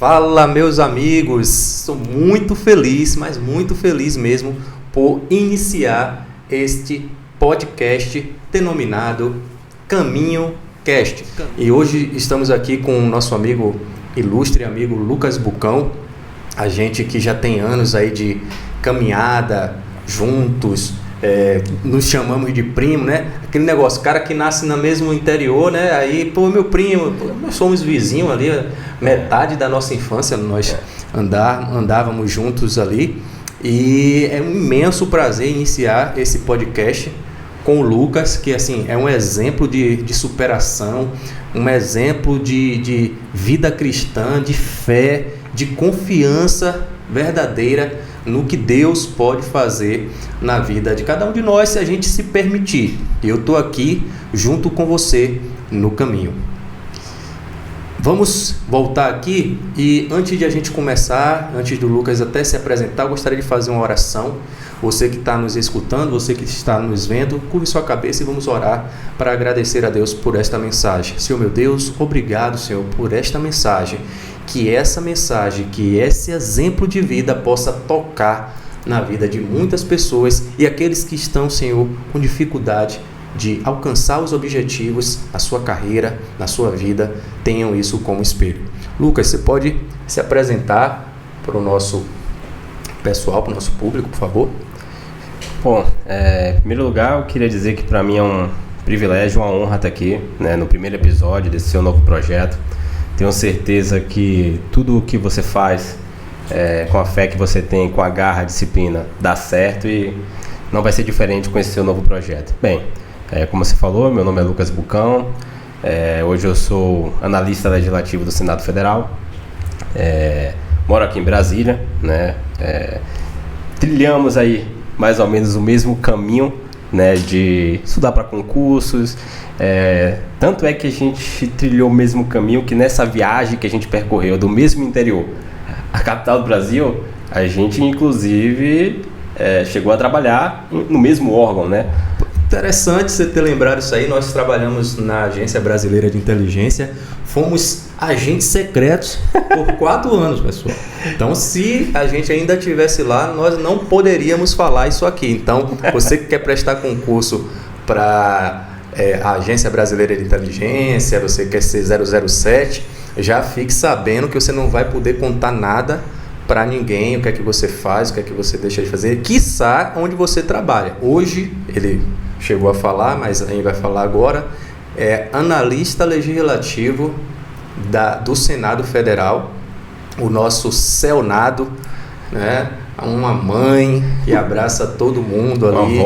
Fala, meus amigos, sou muito feliz, mas muito feliz mesmo por iniciar este podcast denominado Caminho Cast. E hoje estamos aqui com o nosso amigo, ilustre amigo Lucas Bucão, a gente que já tem anos aí de caminhada juntos, nos chamamos de primo, né? Aquele negócio, cara que nasce no mesmo interior, né? Aí, pô, meu primo, nós somos vizinhos ali, metade da nossa infância nós andávamos juntos ali. E é um imenso prazer iniciar esse podcast com o Lucas, que assim, é um exemplo de superação, um exemplo de vida cristã, de fé, de confiança verdadeira no que Deus pode fazer na vida de cada um de nós, se a gente se permitir. Eu estou aqui junto com você no caminho. Vamos voltar aqui e antes de a gente começar, antes do Lucas até se apresentar, eu gostaria de fazer uma oração. Você que está nos escutando, você que está nos vendo, curve sua cabeça e vamos orar para agradecer a Deus por esta mensagem. Senhor meu Deus, obrigado, Senhor, por esta mensagem. Que essa mensagem, que esse exemplo de vida possa tocar na vida de muitas pessoas e aqueles que estão, Senhor, com dificuldade de alcançar os objetivos, a sua carreira, na sua vida, tenham isso como espelho. Lucas, você pode se apresentar para o nosso pessoal, para o nosso público, por favor? Bom, em primeiro lugar, eu queria dizer que para mim é um privilégio, uma honra estar aqui, né, no primeiro episódio desse seu novo projeto. Tenho certeza que tudo o que você faz, com a fé que você tem, com a garra, a disciplina, dá certo e não vai ser diferente com esse seu novo projeto. Bem, como você falou, meu nome é Lucas Bucão, hoje eu sou analista legislativo do Senado Federal, moro aqui em Brasília, né? Trilhamos aí mais ou menos o mesmo caminho, né, de estudar para concursos, tanto é que a gente trilhou o mesmo caminho que nessa viagem que a gente percorreu do mesmo interior, a capital do Brasil, a gente inclusive chegou a trabalhar no mesmo órgão, né? Interessante você ter lembrado isso aí. Nós trabalhamos na Agência Brasileira de Inteligência, fomos agentes secretos por 4 anos, pessoal. Então, se a gente ainda estivesse lá, nós não poderíamos falar isso aqui. Então, você que quer prestar concurso para a Agência Brasileira de Inteligência, você quer ser 007, já fique sabendo que você não vai poder contar nada para ninguém, o que é que você faz, o que é que você deixa de fazer, quiçá onde você trabalha. Hoje, ele chegou a falar, mas a gente vai falar agora, analista legislativo do Senado Federal, o nosso Senado, né? Uma mãe que abraça todo mundo ali.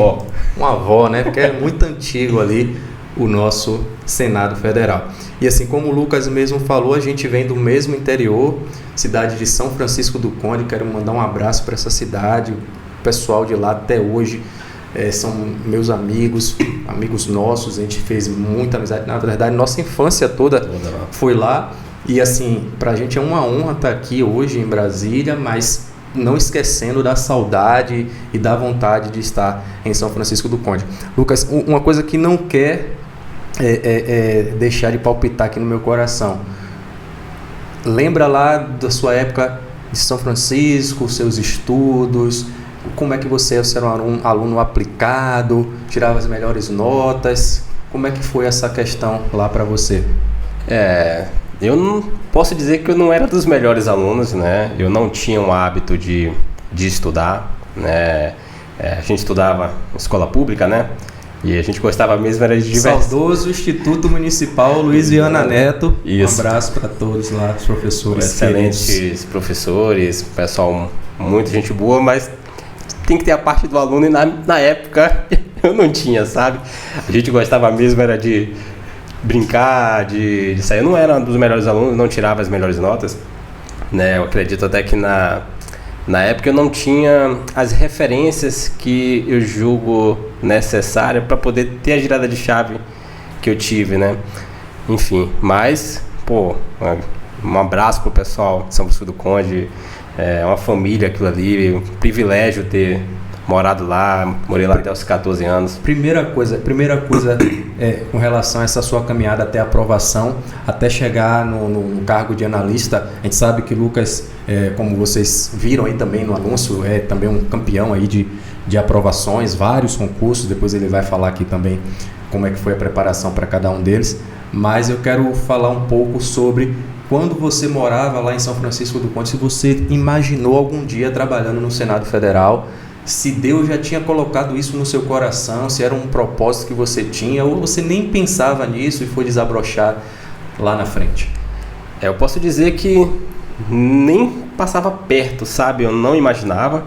Uma avó, né? Porque é muito antigo ali o nosso Senado Federal. E assim como o Lucas mesmo falou, a gente vem do mesmo interior, cidade de São Francisco do Conde. Quero mandar um abraço para essa cidade, o pessoal de lá até hoje são meus amigos nossos, a gente fez muita amizade, na verdade nossa infância toda foi lá. E assim, pra gente é uma honra estar aqui hoje em Brasília, mas não esquecendo da saudade e da vontade de estar em São Francisco do Conde. Lucas, uma coisa que não quer deixar de palpitar aqui no meu coração, lembra lá da sua época de São Francisco, seus estudos, como é que você era um aluno aplicado, tirava as melhores notas, como é que foi essa questão lá para você? Eu não posso dizer que eu não era dos melhores alunos, né? Eu não tinha um hábito de estudar, né? A gente estudava em escola pública, né? E a gente gostava mesmo era de diversão. Saudoso Instituto Municipal Luiz Viana Neto. Isso. Um abraço para todos lá, os professores. Excelentes professores, pessoal, muita gente boa, mas tem que ter a parte do aluno e na época eu não tinha, sabe? A gente gostava mesmo era de brincar, de sair. Eu não era um dos melhores alunos, não tirava as melhores notas, né? Eu acredito até que na época eu não tinha as referências que eu julgo necessárias para poder ter a girada de chave que eu tive, né? Enfim, mas, um abraço pro pessoal de São Francisco do Conde, uma família aquilo ali, um privilégio ter morado lá, morei lá até os 14 anos. Primeira coisa com relação a essa sua caminhada até a aprovação, até chegar no cargo de analista, a gente sabe que Lucas, como vocês viram aí também no anúncio, é também um campeão aí de aprovações, vários concursos, depois ele vai falar aqui também como é que foi a preparação para cada um deles, mas eu quero falar um pouco sobre quando você morava lá em São Francisco do Conde, se você imaginou algum dia trabalhando no Senado Federal, se Deus já tinha colocado isso no seu coração, se era um propósito que você tinha, ou você nem pensava nisso e foi desabrochar lá na frente. Eu posso dizer que nem passava perto, sabe? Eu não imaginava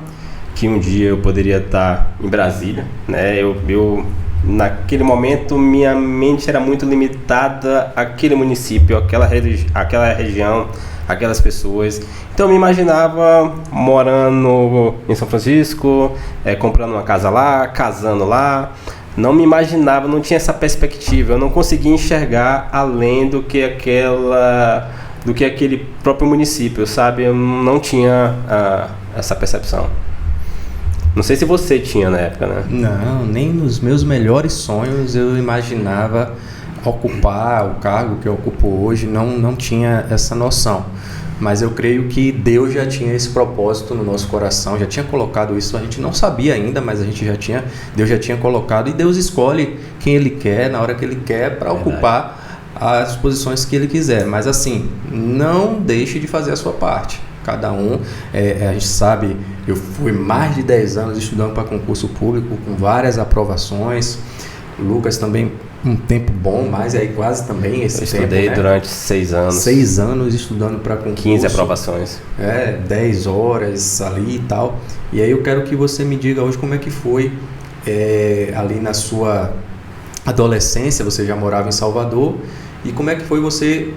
que um dia eu poderia estar em Brasília, né? Eu naquele momento, minha mente era muito limitada àquele município, àquela região, aquelas pessoas. Então eu me imaginava morando em São Francisco, comprando uma casa lá, casando lá. Não me imaginava, não tinha essa perspectiva. Eu não conseguia enxergar além do que aquele próprio município, sabe? Eu não tinha essa percepção. Não sei se você tinha na época, né? Não, nem nos meus melhores sonhos eu imaginava ocupar o cargo que eu ocupo hoje, não tinha essa noção. Mas eu creio que Deus já tinha esse propósito no nosso coração, já tinha colocado isso, a gente não sabia ainda, mas Deus já tinha colocado, e Deus escolhe quem Ele quer, na hora que Ele quer, para ocupar as posições que Ele quiser. Mas assim, não deixe de fazer a sua parte. Cada um, a gente sabe, eu fui mais de 10 anos estudando para concurso público, com várias aprovações. O Lucas também, um tempo bom, mas aí quase também esse tempo, estudei durante 6 anos. 6 anos estudando para concurso. 15 aprovações. 10 horas ali e tal. E aí eu quero que você me diga hoje como é que foi ali na sua adolescência, você já morava em Salvador, e como é que foi você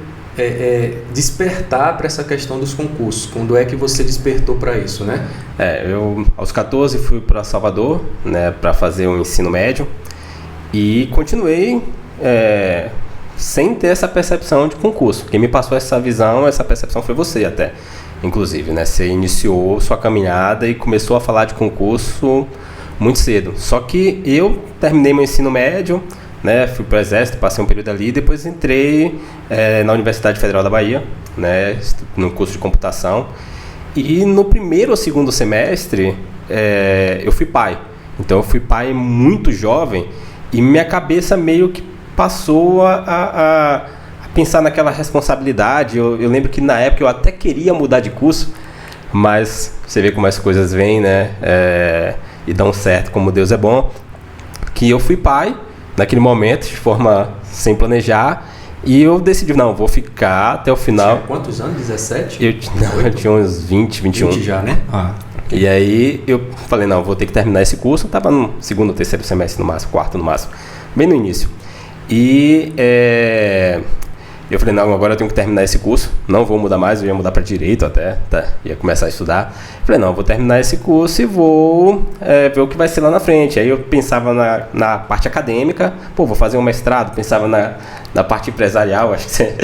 despertar para essa questão dos concursos? Quando é que você despertou para isso, né? Eu aos 14 fui para Salvador, né, para fazer um ensino médio, e continuei sem ter essa percepção de concurso. Quem me passou essa visão, essa percepção foi você até, inclusive, né? Você iniciou sua caminhada e começou a falar de concurso muito cedo. Só que eu terminei meu ensino médio, né, fui para o Exército, passei um período ali, depois entrei na Universidade Federal da Bahia, né, no curso de computação, e no primeiro ou segundo semestre eu fui pai. Então eu fui pai muito jovem e minha cabeça meio que passou a pensar naquela responsabilidade. Eu lembro que na época eu até queria mudar de curso, mas você vê como as coisas vêm, né, e dão certo, como Deus é bom, que eu fui pai naquele momento, de forma sem planejar, e eu decidi, não, vou ficar até o final. Tinha quantos anos? 17? Eu tinha uns 20, 21. 20 já, né? E aí eu falei, não, vou ter que terminar esse curso. Eu estava no segundo ou terceiro semestre no máximo, quarto no máximo, bem no início. E eu falei, não, agora eu tenho que terminar esse curso, não vou mudar mais, eu ia mudar para direito até, ia começar a estudar. Falei, não, vou terminar esse curso e vou ver o que vai ser lá na frente. Aí eu pensava na parte acadêmica, vou fazer um mestrado, pensava na parte empresarial, acho que você...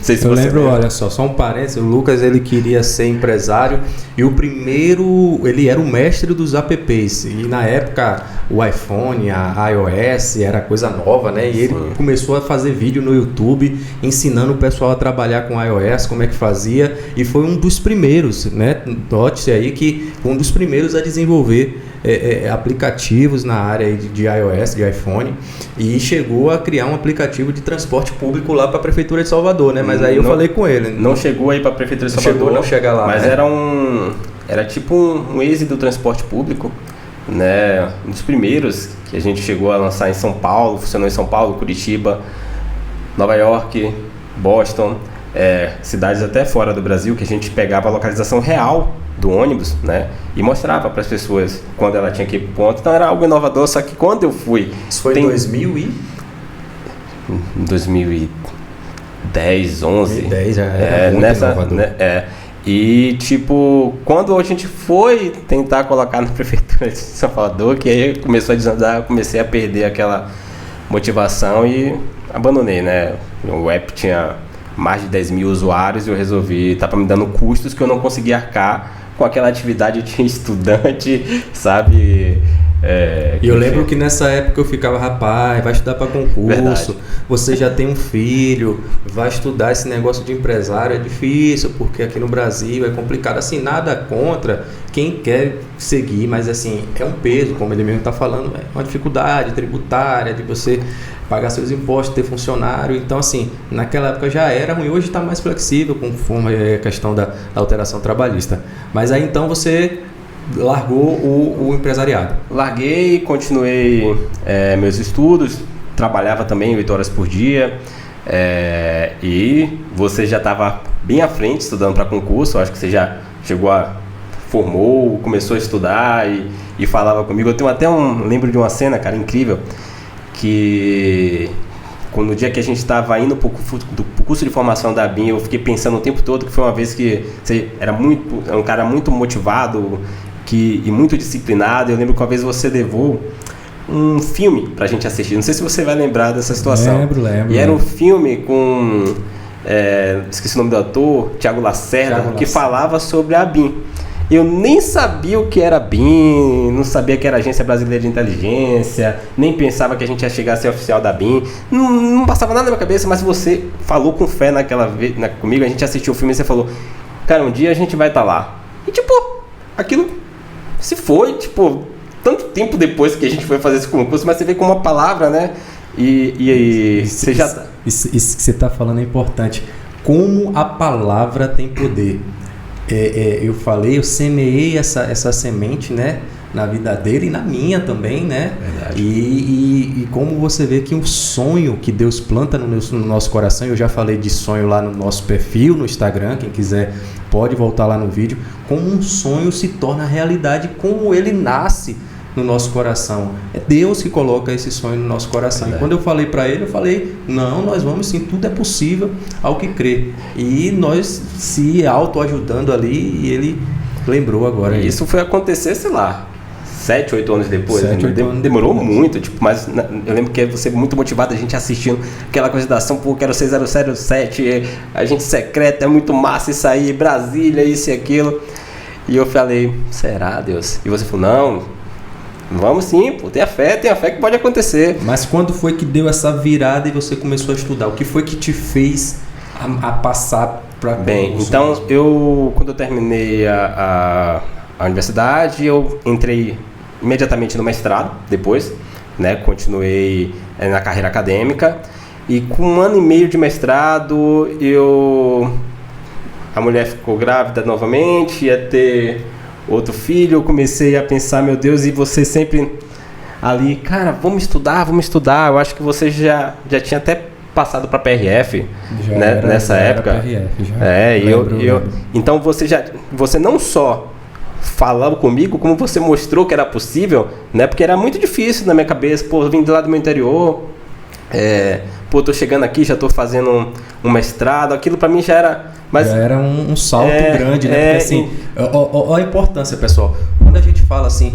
Não sei se eu você lembro, olha só um parênteses, o Lucas, ele queria ser empresário, e ele era o mestre dos apps, e na época o iPhone, a iOS era coisa nova, né? E ele começou a fazer vídeo no YouTube, ensinando o pessoal a trabalhar com iOS, como é que fazia, e foi um dos primeiros, né? Note-se aí que um dos primeiros a desenvolver aplicativos na área de iOS, de iPhone, e chegou a criar um aplicativo de transporte público lá para a Prefeitura de Salvador, né? Mas aí eu falei com ele. Não chegou aí para a Prefeitura de Salvador. Não chega lá. Mas né? era tipo um êxito do transporte público, né? Um dos primeiros que a gente chegou a lançar em São Paulo, funcionou em São Paulo, Curitiba, Nova York, Boston, cidades até fora do Brasil, que a gente pegava a localização real do ônibus, né, e mostrava para as pessoas quando ela tinha que ir pro ponto. Então era algo inovador, só que quando eu fui... Isso foi em 2010, 11... 2010 já era muito inovador. Né, e tipo, quando a gente foi tentar colocar na Prefeitura de São Salvador, que aí começou a desandar, comecei a perder aquela motivação e abandonei, né. O app tinha mais de 10 mil usuários e eu resolvi, estava me dando custos que eu não conseguia arcar com aquela atividade de estudante, sabe? E eu lembro que nessa época eu ficava, rapaz, vai estudar para concurso, Verdade. você já tem um filho, vai estudar esse negócio de empresário, é difícil, porque aqui no Brasil é complicado, assim, nada contra quem quer seguir, mas assim, é um peso, como ele mesmo está falando, é uma dificuldade tributária de você pagar seus impostos, ter funcionário, então assim, naquela época já era ruim, hoje está mais flexível conforme a questão da alteração trabalhista, mas aí então você largou o empresariado. Larguei, continuei meus estudos, trabalhava também 8 horas por dia, e você já estava bem à frente estudando para concurso, acho que você já formou, começou a estudar e falava comigo. Eu tenho até lembro de uma cena, cara, incrível, que no dia que a gente estava indo para o curso de formação da BIM, eu fiquei pensando o tempo todo que foi uma vez que você era um cara muito motivado e muito disciplinado. Eu lembro que uma vez você levou um filme pra gente assistir, não sei se você vai lembrar dessa situação. Lembro. E era um filme com, esqueci o nome do ator, Thiago Lacerda, que falava sobre a BIM. Eu nem sabia o que era a BIM, não sabia que era a Agência Brasileira de Inteligência, nem pensava que a gente ia chegar a ser oficial da BIM, não passava nada na minha cabeça, mas você falou com fé naquela vez comigo, a gente assistiu o filme e você falou, cara, um dia a gente vai estar lá. E tipo, aquilo se foi, tipo, tanto tempo depois que a gente foi fazer esse concurso, mas você vê com uma palavra, né? E você já... Isso que você está falando é importante. Como a palavra tem poder. Eu semeei essa semente, né? Na vida dele e na minha também, né? Verdade. E como você vê que um sonho que Deus planta no nosso coração, eu já falei de sonho lá no nosso perfil, no Instagram, quem quiser pode voltar lá no vídeo, como um sonho se torna realidade, como ele nasce no nosso coração. É Deus que coloca esse sonho no nosso coração. Verdade. E quando eu falei para ele, eu falei, não, nós vamos sim, tudo é possível ao que crê. E nós se autoajudando ali, e ele lembrou agora. E isso foi acontecer, sei lá, 7, 8 anos depois. Demorou muito, tipo, mas eu lembro que você muito motivado, a gente assistindo aquela coisa da ação, pô, quero 6007, agente secreto, é muito massa isso aí, Brasília, isso e aquilo. E eu falei, será, Deus? E você falou, não, vamos sim, pô, tenha fé que pode acontecer. Mas quando foi que deu essa virada e você começou a estudar? O que foi que te fez a passar para... Bem, então, quando eu terminei a universidade, eu entrei imediatamente no mestrado, depois, né, continuei na carreira acadêmica, e com 1 ano e meio de mestrado, a mulher ficou grávida novamente, ia ter outro filho, eu comecei a pensar, meu Deus, e você sempre ali, cara, vamos estudar, eu acho que você já tinha até passado para PRF, né, nessa época. PRF, então você não só falava comigo, como você mostrou que era possível, né? Porque era muito difícil na minha cabeça, pô, eu vim de lá do meu interior, tô chegando aqui, já tô fazendo um mestrado, aquilo para mim já era... Mas já era um salto grande, né? Porque assim, olha a importância, pessoal. Quando a gente fala assim,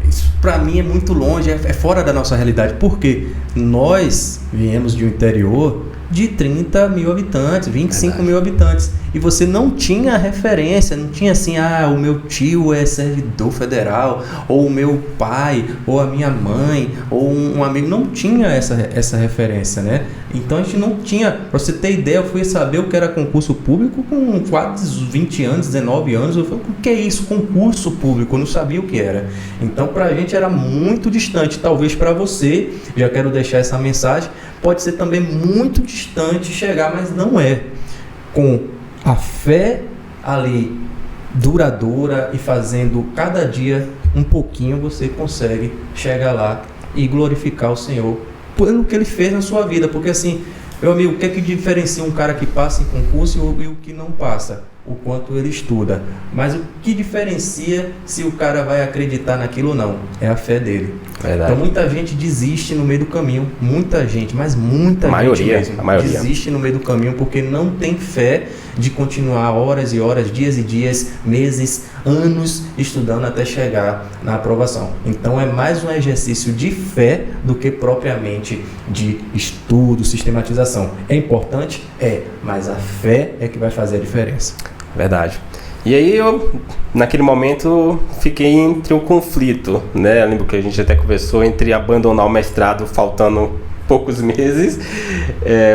isso para mim é muito longe, é fora da nossa realidade. Porque nós viemos de um interior de 30 mil habitantes, 25 mil habitantes. E você não tinha referência, não tinha assim, o meu tio é servidor federal, ou o meu pai, ou a minha mãe, ou um amigo. Não tinha essa referência, né? Então a gente não tinha, pra você ter ideia, eu fui saber o que era concurso público com quase 20 anos, 19 anos. Eu falei, o que é isso, concurso público? Eu não sabia o que era. Então pra gente era muito distante. Talvez pra você, já quero deixar essa mensagem, pode ser também muito distante chegar, mas não é. Com a fé ali duradoura e fazendo cada dia um pouquinho, você consegue chegar lá e glorificar o Senhor pelo que Ele fez na sua vida. Porque assim, meu amigo, o que é que diferencia um cara que passa em concurso e o que não passa? O quanto ele estuda. Mas o que diferencia se o cara vai acreditar naquilo ou não? É a fé dele. Verdade. Então muita gente desiste no meio do caminho. Muita gente, mas muita gente mesmo. A maioria desiste no meio do caminho porque não tem fé de continuar horas e horas, dias e dias, meses, anos estudando até chegar na aprovação. Então é mais um exercício de fé do que propriamente de estudo, sistematização. É importante? É, mas a fé é que vai fazer a diferença. Verdade. E aí eu, naquele momento, fiquei entre o conflito, né? Eu lembro que a gente até conversou entre abandonar o mestrado faltando poucos meses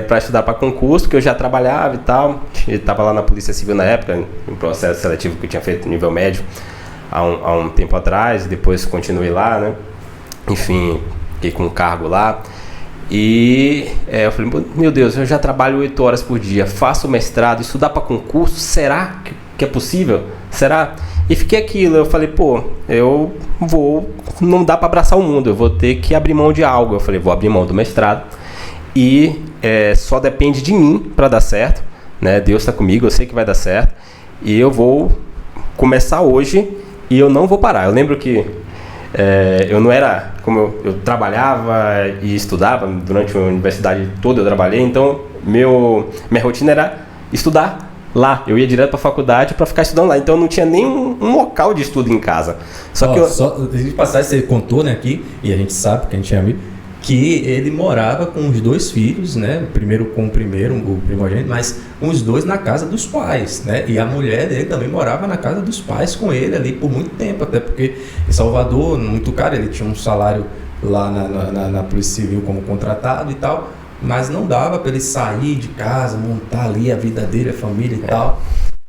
para estudar para concurso, que eu já trabalhava e tal. Eu estava lá na Polícia Civil na época, em processo seletivo que eu tinha feito nível médio há um tempo atrás, depois continuei lá, né? Enfim, fiquei com um cargo lá. E eu falei, meu Deus, eu já trabalho 8 horas por dia, faço mestrado, estudar para concurso, será que é possível? Será? E fiquei aquilo, eu falei, não dá para abraçar o mundo, eu vou ter que abrir mão de algo. Eu falei, vou abrir mão do mestrado e só depende de mim para dar certo, né? Deus está comigo, eu sei que vai dar certo e eu vou começar hoje e eu não vou parar. Eu lembro que eu não era, como eu trabalhava e estudava durante a universidade toda, eu trabalhei, então minha rotina era estudar lá. Eu ia direto para a faculdade para ficar estudando lá, então eu não tinha nem um local de estudo em casa. Só de passagem, você contou, né, aqui, e a gente sabe que a gente é amigo, que ele morava com os 2 filhos, né? Primeiro com o primogênito, mas com os 2 na casa dos pais, né? E a mulher dele também morava na casa dos pais com ele ali por muito tempo, até porque em Salvador, muito caro, ele tinha um salário lá na Polícia Civil como contratado e tal, mas não dava para ele sair de casa, montar ali a vida dele, a família e tal.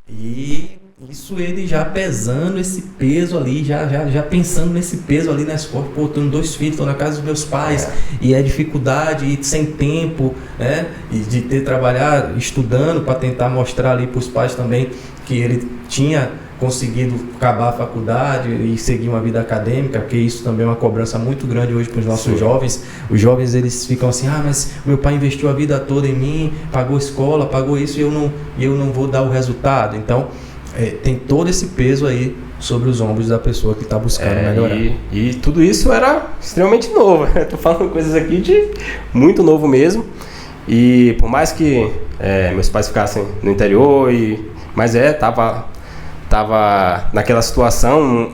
E isso ele já pesando esse peso ali, já pensando nesse peso ali nas costas. Pô, tenho 2 filhos, estou na casa dos meus pais, e é dificuldade, e sem tempo, né? E de ter trabalhado, estudando para tentar mostrar ali para os pais também que ele tinha conseguido acabar a faculdade e seguir uma vida acadêmica, porque isso também é uma cobrança muito grande hoje para os nossos jovens. Os jovens, eles ficam assim, mas meu pai investiu a vida toda em mim, pagou escola, pagou isso, e eu não vou dar o resultado. Então, tem todo esse peso aí sobre os ombros da pessoa que está buscando melhorar. E tudo isso era extremamente novo. Estou falando coisas aqui de muito novo mesmo. E por mais que meus pais ficassem no interior, mas tava naquela situação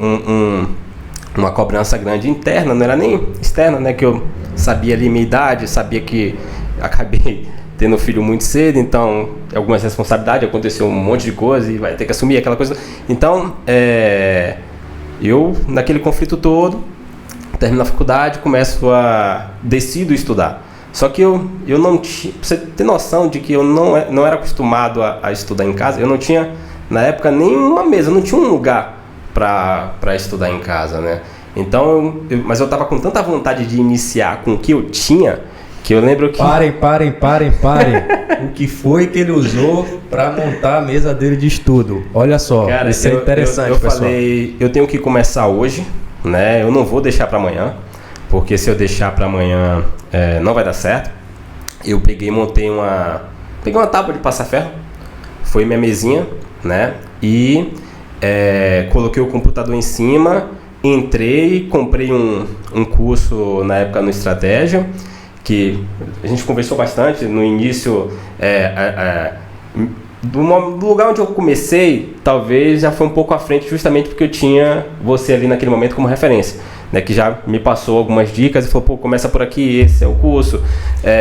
uma cobrança grande interna, não era nem externa, né? Que eu sabia ali minha idade, sabia que acabei tendo filho muito cedo, então algumas responsabilidades, aconteceu um monte de coisa e vai ter que assumir aquela coisa. Então, eu, naquele conflito todo, termino a faculdade, decido estudar. Só que eu não tinha, pra você ter noção de que eu não era acostumado a estudar em casa, eu não tinha, na época, nenhuma mesa, não tinha um lugar para estudar em casa, né? Então, mas eu estava com tanta vontade de iniciar com o que eu tinha, que eu lembro que... Parem. O que foi que ele usou para montar a mesa dele de estudo? Olha só, cara, isso é interessante, pessoal. Eu falei, eu tenho que começar hoje, né? Eu não vou deixar para amanhã, porque se eu deixar para amanhã não vai dar certo. Eu montei uma tábua de passar ferro, foi minha mesinha, né? E coloquei o computador em cima, entrei, comprei um curso na época no Estratégia, que a gente conversou bastante no início. Do lugar onde eu comecei, talvez já foi um pouco à frente, justamente porque eu tinha você ali naquele momento como referência, né, que já me passou algumas dicas e falou, começa por aqui, esse é o curso,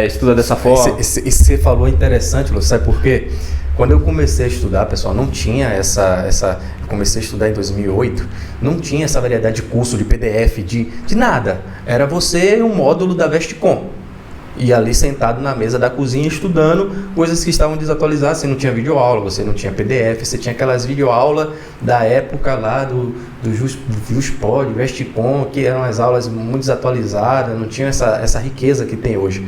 estuda dessa forma. Isso que você falou é interessante, Lúcio, sabe por quê? Quando eu comecei a estudar, pessoal, não tinha eu comecei a estudar em 2008, não tinha essa variedade de curso, de PDF, de nada. Era você um módulo da Vestcom. E ali sentado na mesa da cozinha estudando coisas que estavam desatualizadas. Você não tinha videoaula, você não tinha PDF, você tinha aquelas videoaulas da época lá do JustPod, Vestcom, que eram as aulas muito desatualizadas, não tinha essa riqueza que tem hoje.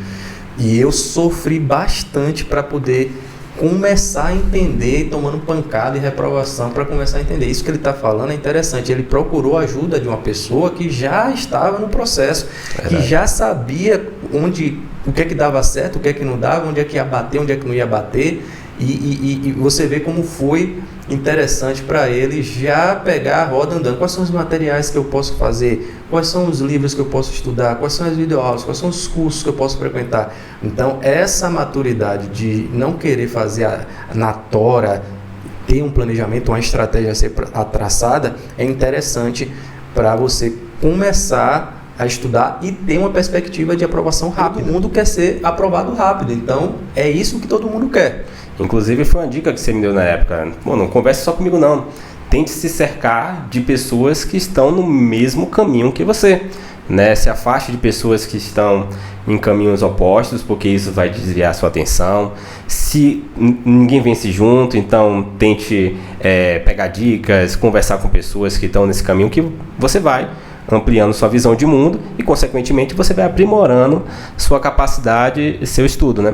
E eu sofri bastante para poder começar a entender, tomando pancada e reprovação para começar a entender. Isso que ele está falando é interessante. Ele procurou a ajuda de uma pessoa que já estava no processo, que já sabia o que é que dava certo, o que é que não dava, onde é que ia bater, onde é que não ia bater. E você vê como foi interessante para ele já pegar a roda andando. Quais são os materiais que eu posso fazer? Quais são os livros que eu posso estudar? Quais são as videoaulas? Quais são os cursos que eu posso frequentar? Então, essa maturidade de não querer fazer na tora, ter um planejamento, uma estratégia a ser traçada, é interessante para você começar a estudar e ter uma perspectiva de aprovação rápida. Todo mundo quer ser aprovado rápido, então é isso que todo mundo quer. Inclusive foi uma dica que você me deu na época. Pô, não converse só comigo não. Tente se cercar de pessoas que estão no mesmo caminho que você, né? Se afaste de pessoas que estão em caminhos opostos, porque isso vai desviar a sua atenção. Se ninguém vence junto, então tente pegar dicas, conversar com pessoas que estão nesse caminho, que você vai ampliando sua visão de mundo e, consequentemente, você vai aprimorando sua capacidade e seu estudo, né?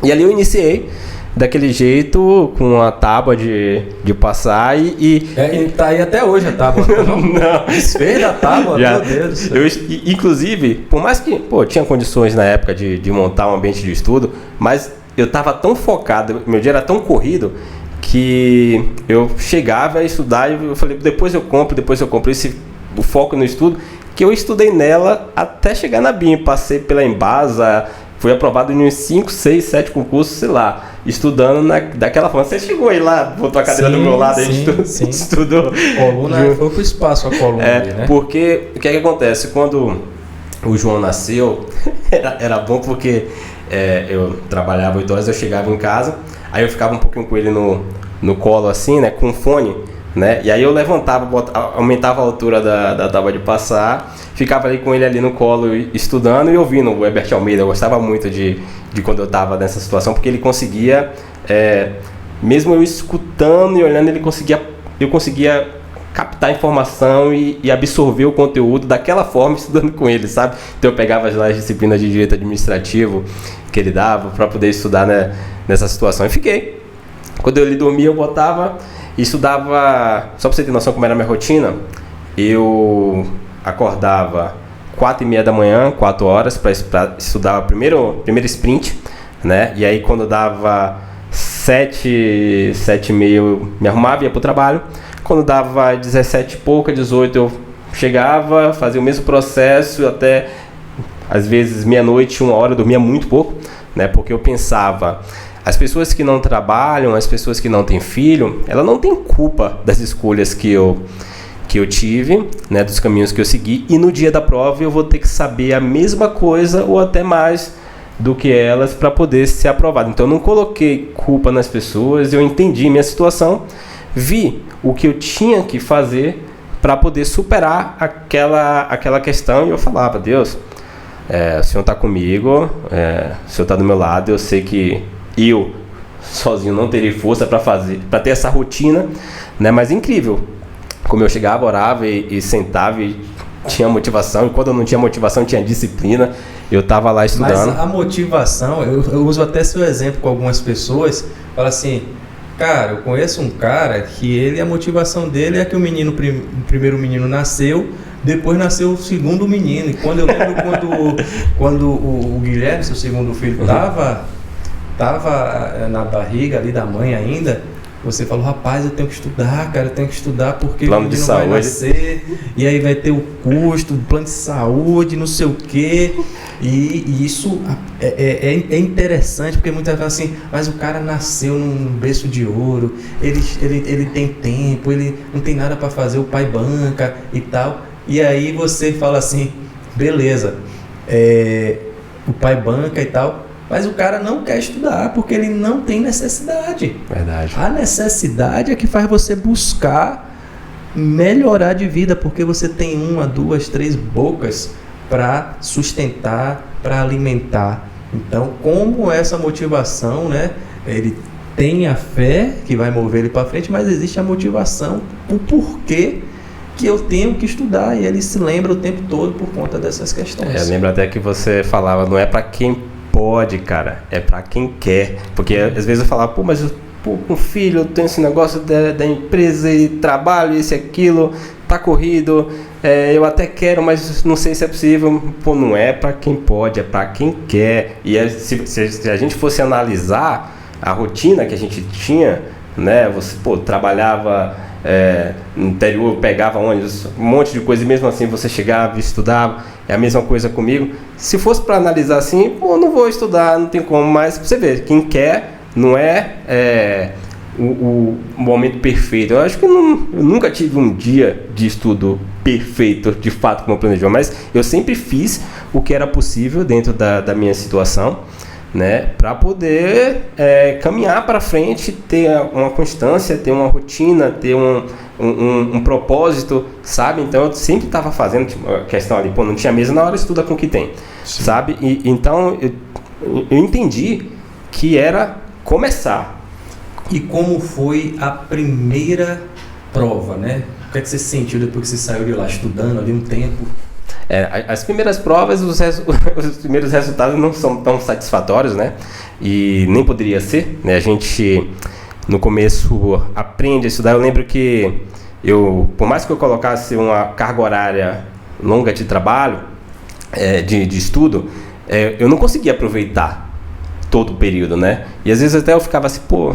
E ali eu iniciei daquele jeito, com a tábua de passar e tá aí até hoje a tábua, não? Não. Desfez a tábua, meu Deus do céu. Inclusive, por mais que, tinha condições na época de montar um ambiente de estudo, mas eu estava tão focado, meu dia era tão corrido, que eu chegava a estudar e eu falei, depois eu compro, o foco no estudo, que eu estudei nela até chegar na BIM, passei pela Embasa, fui aprovado em uns 5, 6, 7 concursos, sei lá, estudando daquela forma. Você chegou aí lá, botou a cadeira do meu lado, a gente estudou. Coluna foi pro espaço a coluna ali, né? Porque o que acontece? Quando o João nasceu, era bom porque eu trabalhava 8 horas, eu chegava em casa, aí eu ficava um pouquinho com ele no colo assim, né, com fone, né? E aí eu levantava, aumentava a altura da tábua de passar, ficava ali com ele ali no colo estudando e ouvindo o Herbert Almeida. Eu gostava muito de quando eu estava nessa situação, porque ele conseguia, mesmo eu escutando e olhando, eu conseguia captar informação e absorver o conteúdo daquela forma, estudando com ele, sabe? Então eu pegava as disciplinas de direito administrativo que ele dava para poder estudar, né, nessa situação, e fiquei. Quando ele dormia, eu botava e estudava. Só para você ter noção como era a minha rotina, eu acordava 4h30 da manhã, 4 horas, para estudar o primeiro sprint, né? E aí quando dava 7h30 eu me arrumava e ia pro trabalho. Quando dava 17 e pouca, 18, eu chegava, fazia o mesmo processo até às vezes meia-noite, 1 hora, eu dormia muito pouco, né? Porque eu pensava, as pessoas que não trabalham, as pessoas que não têm filho, ela não tem culpa das escolhas que eu tive, né, dos caminhos que eu segui, e no dia da prova eu vou ter que saber a mesma coisa ou até mais do que elas para poder ser aprovado. Então eu não coloquei culpa nas pessoas, eu entendi minha situação, vi o que eu tinha que fazer para poder superar aquela questão, e eu falava, Deus, o Senhor está comigo, o Senhor está do meu lado, eu sei que eu sozinho não teria força para ter essa rotina, né? Mas incrível, como eu chegava, orava e sentava e tinha motivação, e quando eu não tinha motivação, tinha disciplina, eu estava lá estudando. Mas a motivação, eu uso até seu exemplo com algumas pessoas, fala assim, cara, eu conheço um cara que a motivação dele é que o primeiro menino nasceu, depois nasceu o segundo menino, e quando eu lembro quando o Guilherme, seu segundo filho, tava na barriga ali da mãe ainda, você falou, rapaz, eu tenho que estudar, cara, eu tenho que estudar porque plano o de menino saúde vai nascer, e aí vai ter o custo, plano de saúde, não sei o quê, e isso é interessante, porque muitas vezes assim, mas o cara nasceu num berço de ouro, ele tem tempo, ele não tem nada para fazer, o pai banca e tal, e aí você fala assim, beleza, o pai banca e tal, mas o cara não quer estudar porque ele não tem necessidade. Verdade. A necessidade é que faz você buscar melhorar de vida, porque você tem 1, 2, 3 bocas para sustentar, para alimentar. Então, como essa motivação, né? Ele tem a fé que vai mover ele para frente, mas existe a motivação, o porquê que eu tenho que estudar, e ele se lembra o tempo todo por conta dessas questões. Lembro até que você falava, não é para quem pode, cara, é pra quem quer, porque às vezes eu falava, mas com filho eu tenho esse negócio da empresa e trabalho, isso e aquilo, tá corrido, eu até quero, mas não sei se é possível. Não é pra quem pode, é pra quem quer. E se a gente fosse analisar a rotina que a gente tinha, né, você trabalhava no interior, pegava ônibus, um monte de coisa, e mesmo assim você chegava e estudava. É a mesma coisa comigo. Se fosse para analisar assim, não vou estudar, não tem como, mas você vê, quem quer não é o momento perfeito. Eu acho que eu nunca tive um dia de estudo perfeito, de fato, como eu planejei, mas eu sempre fiz o que era possível dentro da minha situação, né, para poder caminhar para frente, ter uma constância, ter uma rotina, ter um propósito, sabe? Então eu sempre estava fazendo, tipo, a questão ali, pô, não tinha mesa na hora, estuda com o que tem, sim, sabe? E então eu entendi que era começar. E como foi a primeira prova, né? O que é que você sentiu depois que você saiu de lá, estudando ali um tempo? As primeiras provas, os primeiros resultados não são tão satisfatórios, né? E nem poderia ser, né? A gente, no começo, aprende a estudar. Eu lembro que por mais que eu colocasse uma carga horária longa de trabalho, de estudo, eu não conseguia aproveitar todo o período, né? E às vezes até eu ficava assim, pô,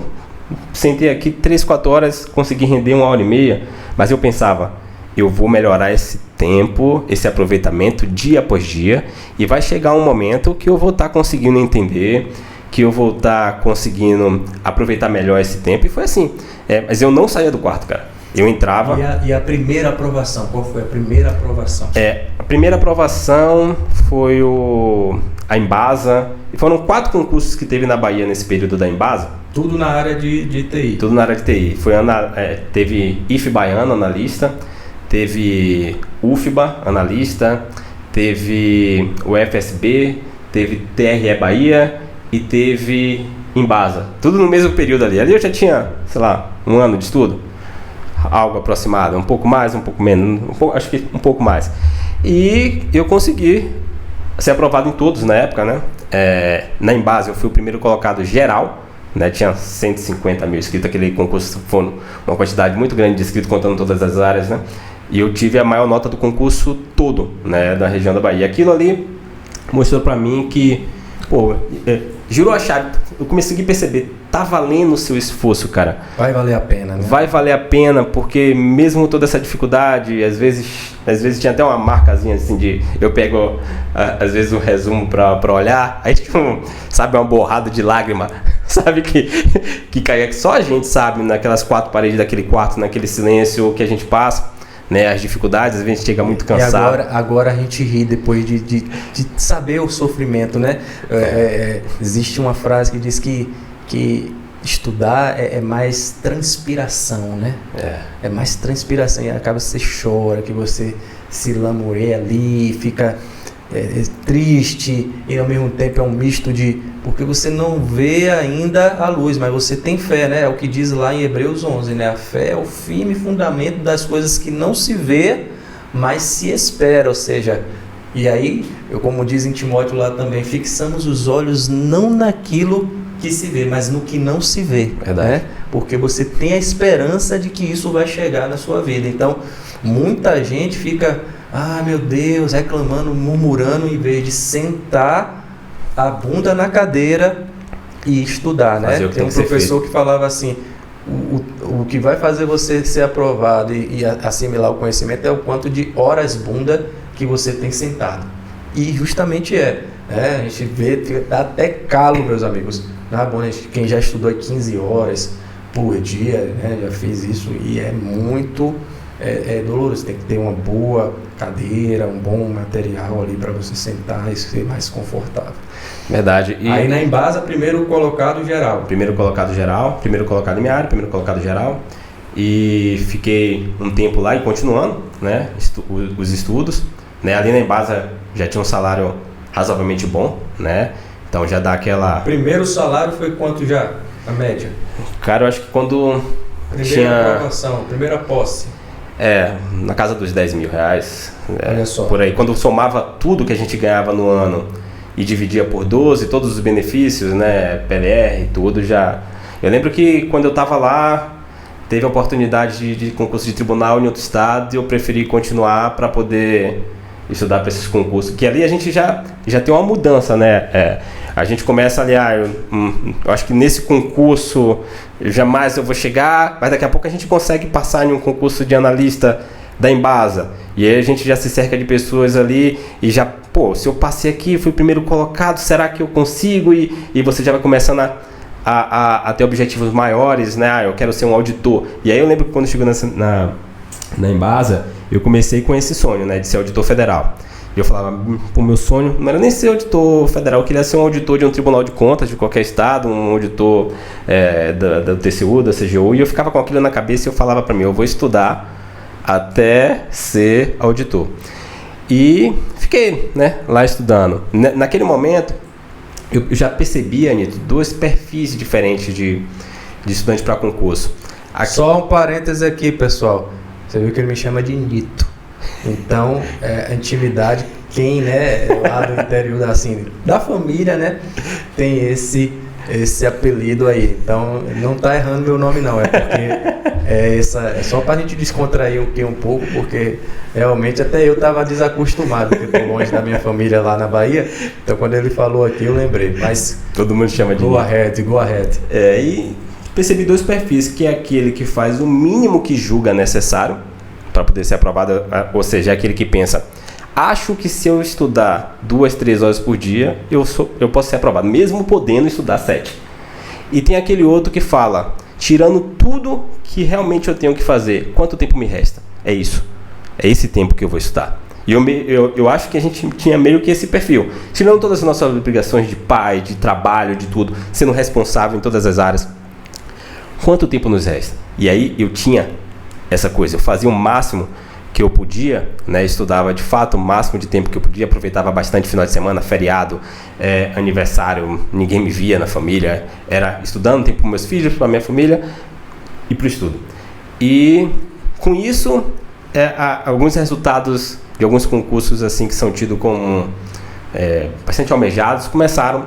sentei aqui 3, 4 horas, consegui render 1h30, mas eu pensava, eu vou melhorar esse tempo, esse aproveitamento dia após dia, e vai chegar um momento que eu vou estar conseguindo entender, que eu vou estar conseguindo aproveitar melhor esse tempo. E foi assim. Mas eu não saía do quarto, cara. Eu entrava... E a primeira aprovação? Qual foi a primeira aprovação? A primeira aprovação foi a Embasa. E foram 4 concursos que teve na Bahia nesse período da Embasa. Tudo na área de TI? Tudo na área de TI. Teve IF Baiano, analista. Teve UFBA, analista. Teve o FSB. Teve TRE Bahia. E teve Embasa. Tudo no mesmo período ali. Ali eu já tinha, sei lá, 1 ano de estudo. Algo aproximado, um pouco mais, um pouco menos, acho que um pouco mais. E eu consegui ser aprovado em todos na época, né? Na Embasa eu fui o primeiro colocado geral, né? Tinha 150 mil inscritos, aquele concurso foi uma quantidade muito grande de inscritos, contando todas as áreas, né? E eu tive a maior nota do concurso todo, né? Da região da Bahia. Aquilo ali mostrou pra mim que, pô, girou a chave. Eu comecei a perceber, tá valendo o seu esforço, cara. Vai valer a pena, né? Vai valer a pena, porque mesmo toda essa dificuldade, às vezes tinha até uma marcazinha assim de... Eu pego, às vezes, um resumo pra olhar, aí tipo, sabe, uma borrada de lágrima, sabe, que cai, que só a gente sabe, naquelas 4 paredes daquele quarto, naquele silêncio que a gente passa, né, as dificuldades, às vezes a gente chega muito cansado. E agora a gente ri depois de saber o sofrimento, né? Existe uma frase que diz que estudar é mais transpiração, né? É mais transpiração, e acaba que você chora, que você se lamureia ali, fica triste, e ao mesmo tempo é um misto porque você não vê ainda a luz, mas você tem fé, né? É o que diz lá em Hebreus 11, né? A fé é o firme fundamento das coisas que não se vê, mas se espera, ou seja, e aí, como diz em Timóteo lá também, fixamos os olhos não naquilo que se vê, mas no que não se vê, né? Porque você tem a esperança de que isso vai chegar na sua vida. Então, muita gente fica, meu Deus, reclamando, murmurando, em vez de sentar a bunda na cadeira e estudar, né? Tem um professor que falava assim, o que vai fazer você ser aprovado e assimilar o conhecimento é o quanto de horas bunda que você tem sentado. E justamente a gente vê, dá até calo, meus amigos. Quem já estudou 15 horas por dia, né, já fez isso, e é muito doloroso. Tem que ter uma boa cadeira, um bom material ali para você sentar e ser mais confortável. Verdade. E aí na Embasa, primeiro colocado geral. Primeiro colocado geral, primeiro colocado em minha área, primeiro colocado geral. E fiquei um tempo lá e continuando, né, os estudos. Né, ali na Embasa já tinha um salário razoavelmente bom, né? Então já dá aquela... Primeiro salário foi quanto já, a média? Cara, eu acho que quando primeira aprovação, primeira posse. Na casa dos 10 mil reais. Olha só. Por aí. Quando somava tudo que a gente ganhava no ano e dividia por 12, todos os benefícios, né? PLR e tudo, já... Eu lembro que quando eu estava lá, teve a oportunidade de concurso de tribunal em outro estado e eu preferi continuar para poder estudar para esses concursos. Que ali a gente já tem uma mudança, né? A gente começa ali, eu acho que nesse concurso jamais eu vou chegar, mas daqui a pouco a gente consegue passar em um concurso de analista da Embasa. E aí a gente já se cerca de pessoas ali e já, se eu passei aqui, fui o primeiro colocado, será que eu consigo? E você já vai começando a ter objetivos maiores, né? Eu quero ser um auditor. E aí eu lembro que quando chegou na Embasa, eu comecei com esse sonho, né, de ser auditor federal. E eu falava, o meu sonho não era nem ser auditor federal, eu queria ser um auditor de um tribunal de contas de qualquer estado, um auditor da TCU, da CGU, e eu ficava com aquilo na cabeça e eu falava para mim, eu vou estudar até ser auditor. E fiquei, né, lá estudando. Naquele momento, eu já percebia, Anito, dois perfis diferentes de estudante para concurso. Só um parênteses aqui, pessoal. Você viu que ele me chama de Nito. Então, a intimidade, quem, né, lá do interior assim, da família, né, tem esse apelido aí. Então, não tá errando meu nome não, é porque é só pra gente descontrair um pouco, porque realmente até eu tava desacostumado, porque eu tô longe da minha família lá na Bahia. Então, quando ele falou aqui, eu lembrei. Mas todo mundo chama de go ahead. E percebi dois perfis, que é aquele que faz o mínimo que julga necessário para poder ser aprovado, ou seja, é aquele que pensa, acho que se eu estudar 2-3 horas por dia, eu posso ser aprovado, mesmo podendo estudar 7. E tem aquele outro que fala, tirando tudo que realmente eu tenho que fazer, quanto tempo me resta? É isso. É esse tempo que eu vou estudar. E eu acho que a gente tinha meio que esse perfil. Tirando todas as nossas obrigações de pai, de trabalho, de tudo, sendo responsável em todas as áreas, quanto tempo nos resta? E aí eu tinha essa coisa, eu fazia o máximo que eu podia, né, estudava de fato o máximo de tempo que eu podia, aproveitava bastante final de semana, feriado, aniversário, ninguém me via na família, era estudando, tempo para meus filhos, para minha família e para o estudo. E com isso, alguns resultados de alguns concursos assim que são tidos como bastante almejados começaram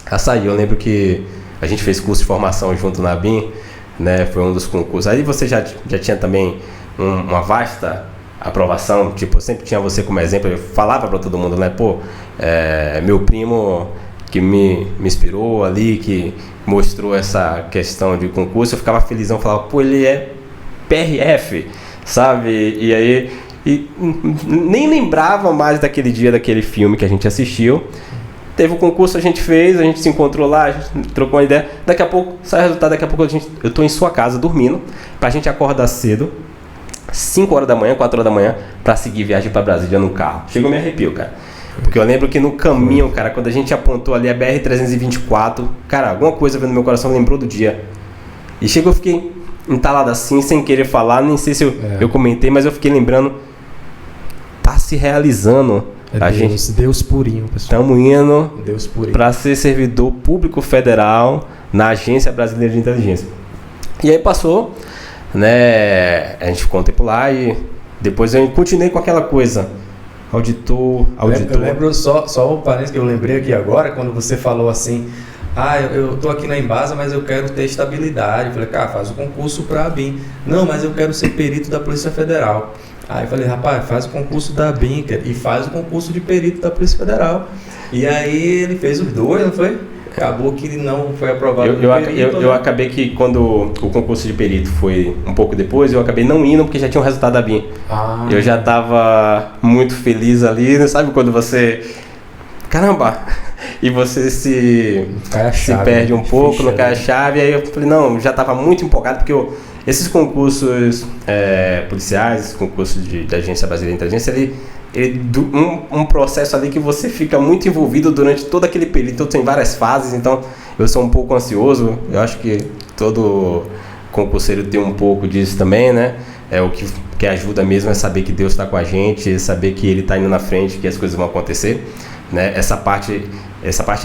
a sair. Eu lembro que a gente fez curso de formação junto na ABIN, né, foi um dos concursos. Aí você já tinha também uma vasta aprovação, tipo, eu sempre tinha você como exemplo, eu falava para todo mundo, né, meu primo que me inspirou ali, que mostrou essa questão de concurso, eu ficava felizão, falava, ele é PRF, sabe, e aí nem lembrava mais daquele dia, daquele filme que a gente assistiu. Teve o concurso, a gente fez, a gente se encontrou lá, a gente trocou uma ideia. Daqui a pouco sai o resultado, daqui a pouco eu tô em sua casa dormindo, pra gente acordar cedo, 5 horas da manhã, 4 horas da manhã, pra seguir viagem pra Brasília no carro. Chegou me arrepio, cara. Porque eu lembro que no caminho, cara, quando a gente apontou ali a BR-324, cara, alguma coisa veio no meu coração, lembrou do dia. E chegou, eu fiquei entalado assim, sem querer falar, nem sei se eu comentei, mas eu fiquei lembrando, tá se realizando. Deus purinho, pessoal. Estamos indo para ser servidor público federal na Agência Brasileira de Inteligência. E aí passou, né? A gente ficou um tempo lá e depois eu continuei com aquela coisa. Auditor. Eu lembro só o parênteses que eu lembrei aqui agora, quando você falou assim, eu tô aqui na Embasa, mas eu quero ter estabilidade. Eu falei, cara, faz o concurso para a ABIN. Não, mas eu quero ser perito da Polícia Federal. Aí eu falei, rapaz, faz o concurso da ABIN e faz o concurso de perito da Polícia Federal. E aí ele fez os dois, não foi? Acabou que não foi aprovado. Eu acabei que quando o concurso de perito foi um pouco depois, eu acabei não indo porque já tinha o resultado da ABIN. Eu já estava muito feliz ali, sabe quando você... Caramba! E você se perde um pouco, não cai a chave. Aí eu falei, não, já estava muito empolgado porque esses concursos policiais, esses concursos da Agência Brasileira de Inteligência, um processo ali que você fica muito envolvido durante todo aquele período. Então, tem várias fases, então eu sou um pouco ansioso. Eu acho que todo concurseiro tem um pouco disso também, né? O que ajuda mesmo é saber que Deus está com a gente, saber que Ele está indo na frente, que as coisas vão acontecer, né? Essa parte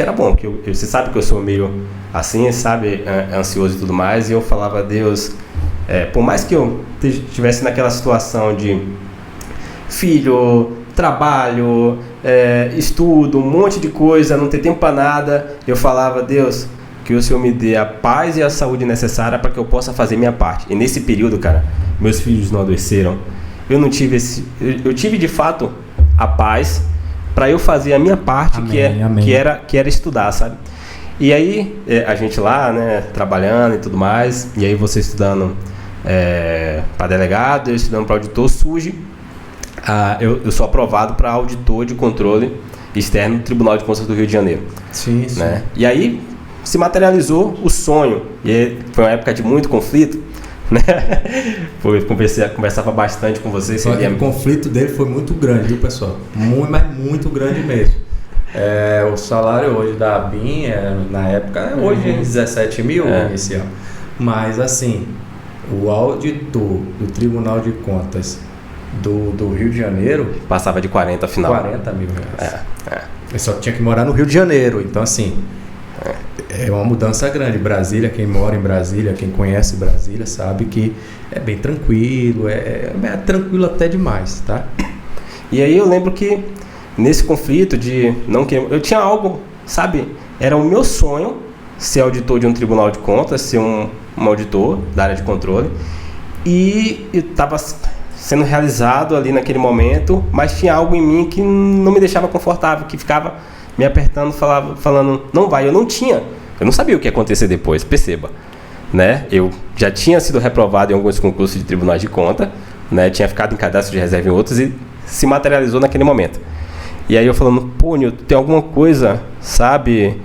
era bom, porque você sabe que eu sou meio assim, sabe, ansioso e tudo mais, e eu falava a Deus, por mais que eu estivesse naquela situação de filho, trabalho, estudo, um monte de coisa, não ter tempo para nada, eu falava, Deus, que o Senhor me dê a paz e a saúde necessária para que eu possa fazer minha parte. E nesse período, cara, meus filhos não adoeceram, eu não tive eu tive de fato a paz para eu fazer a minha parte, que era estudar, sabe? E aí, a gente lá, né, trabalhando e tudo mais, e aí você estudando para delegado, eu estudando para auditor, surge, eu sou aprovado para auditor de controle externo do Tribunal de Contas do Rio de Janeiro. Sim. Né? E aí se materializou o sonho, e foi uma época de muito conflito, né? Conversava bastante com você. O conflito dele foi muito grande, viu, pessoal? Muito, mas muito grande mesmo. O salário hoje da ABIN, na época, hoje é 17 mil esse ano. Mas assim, o auditor do Tribunal de Contas do Rio de Janeiro passava de 40 afinal. 40 mil reais. Ele só tinha que morar no Rio de Janeiro. Então assim, é uma mudança grande. Brasília, quem mora em Brasília, quem conhece Brasília, sabe que é bem tranquilo, é tranquilo até demais, tá? E aí eu lembro que nesse conflito de não querer, eu tinha algo, sabe? Era o meu sonho ser auditor de um tribunal de contas, ser um auditor da área de controle. E eu estava sendo realizado ali naquele momento, mas tinha algo em mim que não me deixava confortável, que ficava me apertando, falando, não vai. Eu não sabia o que ia acontecer depois, perceba, né? Eu já tinha sido reprovado em alguns concursos de tribunais de conta, né? Tinha ficado em cadastro de reserva em outros e se materializou naquele momento. E aí eu falando, pô, Nilton, tem alguma coisa, sabe,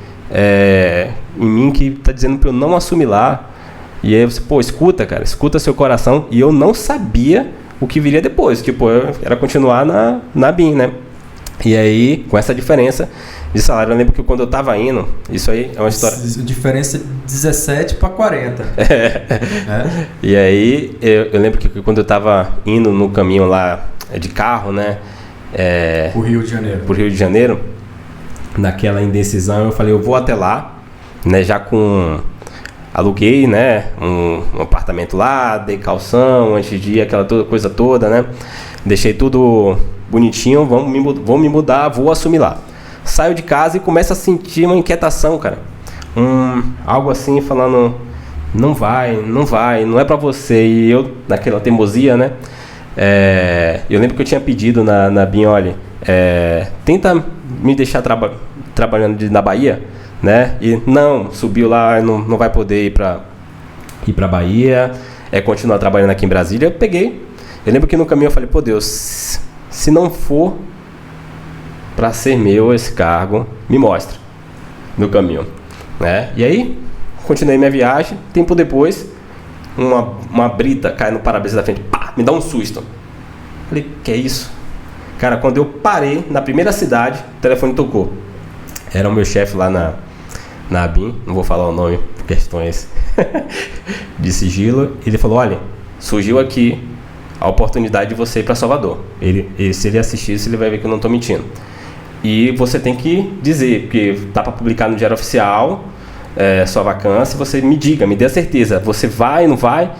em mim que tá dizendo para eu não assumir lá. E aí você, pô, escuta, cara, escuta seu coração. E eu não sabia o que viria depois, tipo, era continuar na BIM, né? E aí, com essa diferença de salário, eu lembro que quando eu tava indo, isso aí é uma história... Diferença de 17 para 40. E aí, eu lembro que quando eu tava indo no caminho lá de carro, né? Pro Rio de Janeiro, naquela indecisão, eu falei, eu vou até lá, né? Já com... Aluguei, né, um apartamento lá, dei calção antes de ir, aquela coisa toda, né? Deixei tudo bonitinho, vou me mudar, vou assumir lá. Saio de casa e começo a sentir uma inquietação, cara. Algo assim falando, não vai, não é pra você. E eu, naquela teimosia, né? Eu lembro que eu tinha pedido na BIM, olha, tenta me deixar trabalhando na Bahia, né? E não, subiu lá, não vai poder ir pra Bahia, continuar trabalhando aqui em Brasília. Eu lembro que no caminho eu falei, pô Deus, se não for pra ser meu esse cargo, me mostra no caminho, né? E aí, continuei minha viagem, tempo depois, uma brita cai no para-brisa da frente, pá, me dá um susto. Falei, que é isso? Cara, quando eu parei na primeira cidade, o telefone tocou. Era o meu chefe lá na ABIN, não vou falar o nome por questões de sigilo. Ele falou, olha, surgiu aqui a oportunidade de você ir para Salvador. Se ele assistisse, ele vai ver que eu não estou mentindo. E você tem que dizer, porque tá para publicar no Diário Oficial sua vacância, você me diga, me dê a certeza, você vai, não vai?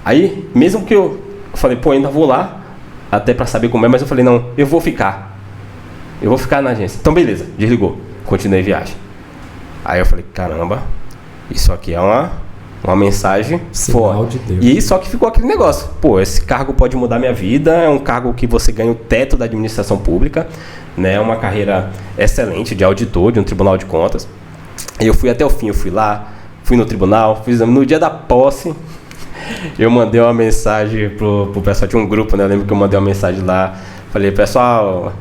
Aí, mesmo que eu falei, pô, ainda vou lá, até para saber como é, mas eu falei, não, eu vou ficar na agência. Então beleza, desligou, continuei a viagem. Aí eu falei, caramba, isso aqui é uma mensagem forte. De Deus. E só que ficou aquele negócio, pô, esse cargo pode mudar minha vida, é um cargo que você ganha o teto da administração pública, né? É uma carreira excelente de auditor de um tribunal de contas. E eu fui até o fim, eu fui lá, fui no tribunal, fiz exame. No dia da posse, eu mandei uma mensagem pro pessoal, tinha um grupo, né? Eu lembro que eu mandei uma mensagem lá. Falei, pessoal,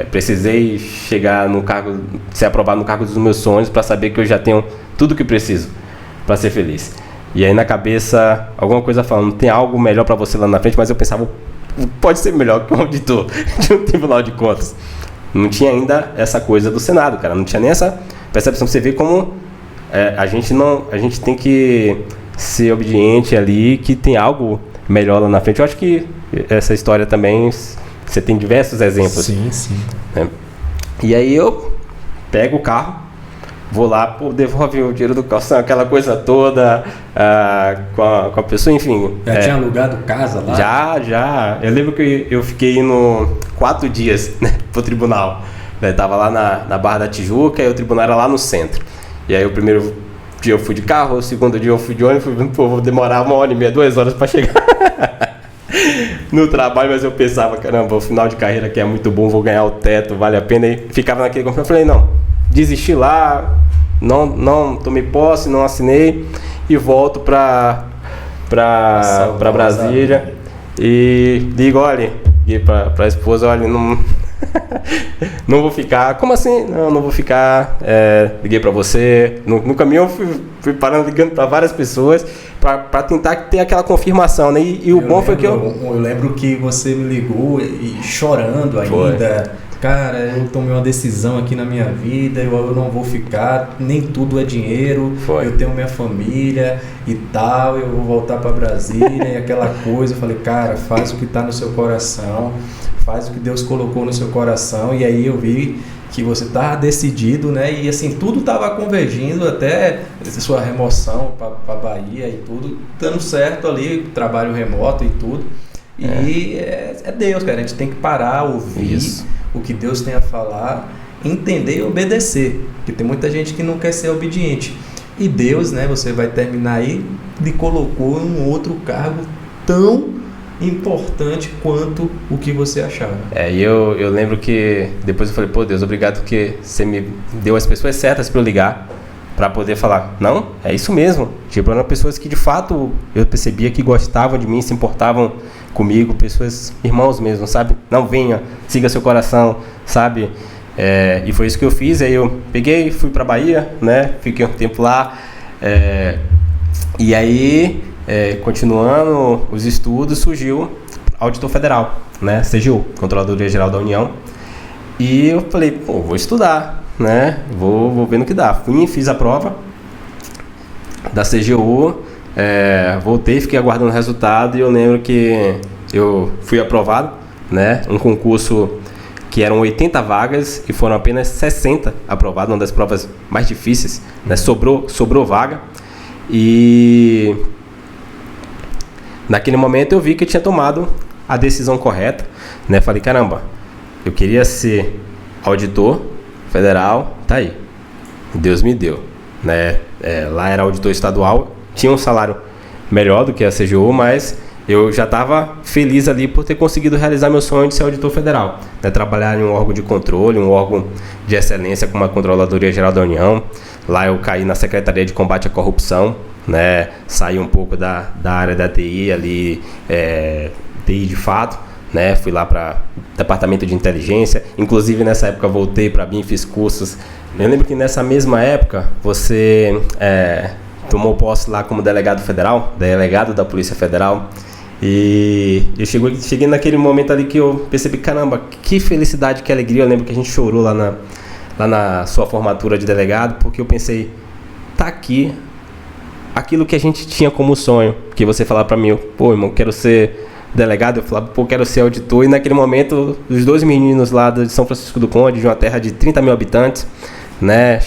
precisei chegar no cargo, ser aprovado no cargo dos meus sonhos para saber que eu já tenho tudo que preciso para ser feliz. E aí na cabeça, alguma coisa falando, tem algo melhor para você lá na frente, mas eu pensava, pode ser melhor que um auditor de um tribunal de contas. Não tinha ainda essa coisa do Senado, cara, não tinha nem essa percepção. Você vê como a gente tem que ser obediente ali, que tem algo melhor lá na frente. Eu acho que essa história também, você tem diversos exemplos. Sim. Né? E aí eu pego o carro, vou lá, pô, devolve o dinheiro do calção, aquela coisa toda, com a pessoa, enfim. Já tinha alugado casa lá? Já. Eu lembro que eu fiquei indo 4 dias, né, pro tribunal. Eu tava lá na Barra da Tijuca e o tribunal era lá no centro. E aí o primeiro dia eu fui de carro, o segundo dia eu fui de ônibus, pô, vou demorar 1h30, 2 horas para chegar no trabalho, mas eu pensava, caramba, o final de carreira aqui é muito bom, vou ganhar o teto, vale a pena. E ficava naquele conflito, eu falei, não, desisti lá, não tomei posse, não assinei e volto para Brasília e digo, olha, para a esposa, olha, não Não vou ficar. Como assim? Não vou ficar. Liguei pra você. No caminho eu fui parando, ligando pra várias pessoas pra tentar ter aquela confirmação, né? E o bom foi que eu lembro que você me ligou e chorando ainda. Cara, eu tomei uma decisão aqui na minha vida, eu não vou ficar, nem tudo é dinheiro, eu tenho minha família e tal, eu vou voltar para Brasília e aquela coisa. Eu falei, cara, faz o que está no seu coração, faz o que Deus colocou no seu coração. E aí eu vi que você estava decidido, né? E assim, tudo estava convergindo, até sua remoção para Bahia e tudo, dando certo ali, trabalho remoto e tudo. E é Deus, cara, a gente tem que parar, ouvir o que Deus tem a falar, entender e obedecer, porque tem muita gente que não quer ser obediente. E Deus, né, você vai terminar aí, lhe colocou em um outro cargo tão importante quanto o que você achava. E eu lembro que depois eu falei, pô Deus, obrigado porque você me deu as pessoas certas para eu ligar, para poder falar, não, é isso mesmo. Tipo, eram pessoas que de fato eu percebia que gostavam de mim, se importavam comigo, pessoas, irmãos mesmo, sabe? Não, venha, siga seu coração, sabe? E foi isso que eu fiz. Aí eu peguei, fui pra Bahia, né? Fiquei um tempo lá. E aí, continuando os estudos, surgiu Auditor Federal, né? CGU, Controladoria Geral da União. E eu falei, pô, vou estudar, né? Vou ver no que dá. Fui e fiz a prova da CGU. Voltei, fiquei aguardando o resultado e eu lembro que eu fui aprovado, né? Um concurso que eram 80 vagas e foram apenas 60 aprovados, uma das provas mais difíceis, né? Sobrou vaga e naquele momento eu vi que eu tinha tomado a decisão correta, né? Falei, caramba, eu queria ser auditor federal, tá aí, Deus me deu, né? Lá era auditor estadual, tinha um salário melhor do que a CGU, mas eu já estava feliz ali por ter conseguido realizar meu sonho de ser auditor federal, né? Trabalhar em um órgão de controle, um órgão de excelência como a Controladoria Geral da União. Lá eu caí na Secretaria de Combate à Corrupção, né? Saí um pouco da área da TI ali, TI de fato, né? Fui lá para Departamento de Inteligência, inclusive nessa época voltei para BIM, fiz cursos. Eu lembro que nessa mesma época você tomou posse lá como delegado federal, delegado da Polícia Federal, e eu cheguei naquele momento ali que eu percebi, caramba, que felicidade, que alegria. Eu lembro que a gente chorou lá na sua formatura de delegado, porque eu pensei, tá aqui aquilo que a gente tinha como sonho, que você falava pra mim, pô irmão, quero ser delegado, eu falava, pô, quero ser auditor. E naquele momento, os dois meninos lá de São Francisco do Conde, de uma terra de 30 mil habitantes, né,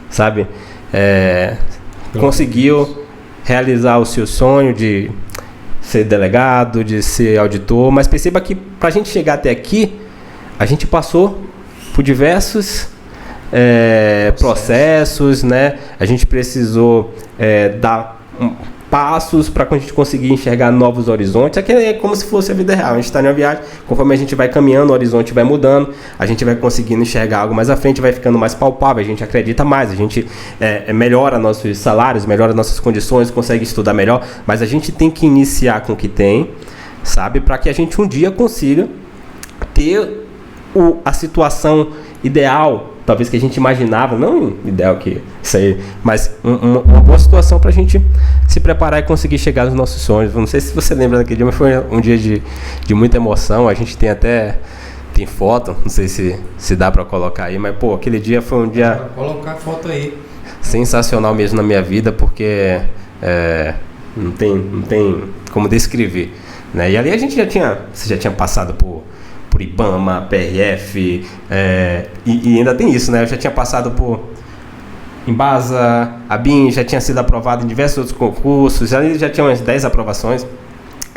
sabe, conseguiu realizar o seu sonho de ser delegado, de ser auditor. Mas perceba que para a gente chegar até aqui, a gente passou por diversos processos, né? A gente precisou dar passos para a gente conseguir enxergar novos horizontes. Aqui é como se fosse a vida real. A gente está em uma viagem, conforme a gente vai caminhando, o horizonte vai mudando, a gente vai conseguindo enxergar algo mais à frente, vai ficando mais palpável, a gente acredita mais, a gente melhora nossos salários, melhora nossas condições, consegue estudar melhor, mas a gente tem que iniciar com o que tem, sabe? Para que a gente um dia consiga ter a situação ideal, talvez que a gente imaginava, não ideal que isso aí, mas uma boa situação para a gente se preparar e conseguir chegar nos nossos sonhos. Não sei se você lembra daquele dia, mas foi um dia de muita emoção. A gente tem foto, não sei se dá para colocar aí, mas pô, aquele dia foi um dia... Colocar a foto aí. Sensacional mesmo na minha vida, porque não tem como descrever, né? E ali você já tinha passado por IBAMA, PRF, e ainda tem isso, né? Eu já tinha passado por Embasa, a BIM, já tinha sido aprovado em diversos outros concursos, já tinha umas 10 aprovações,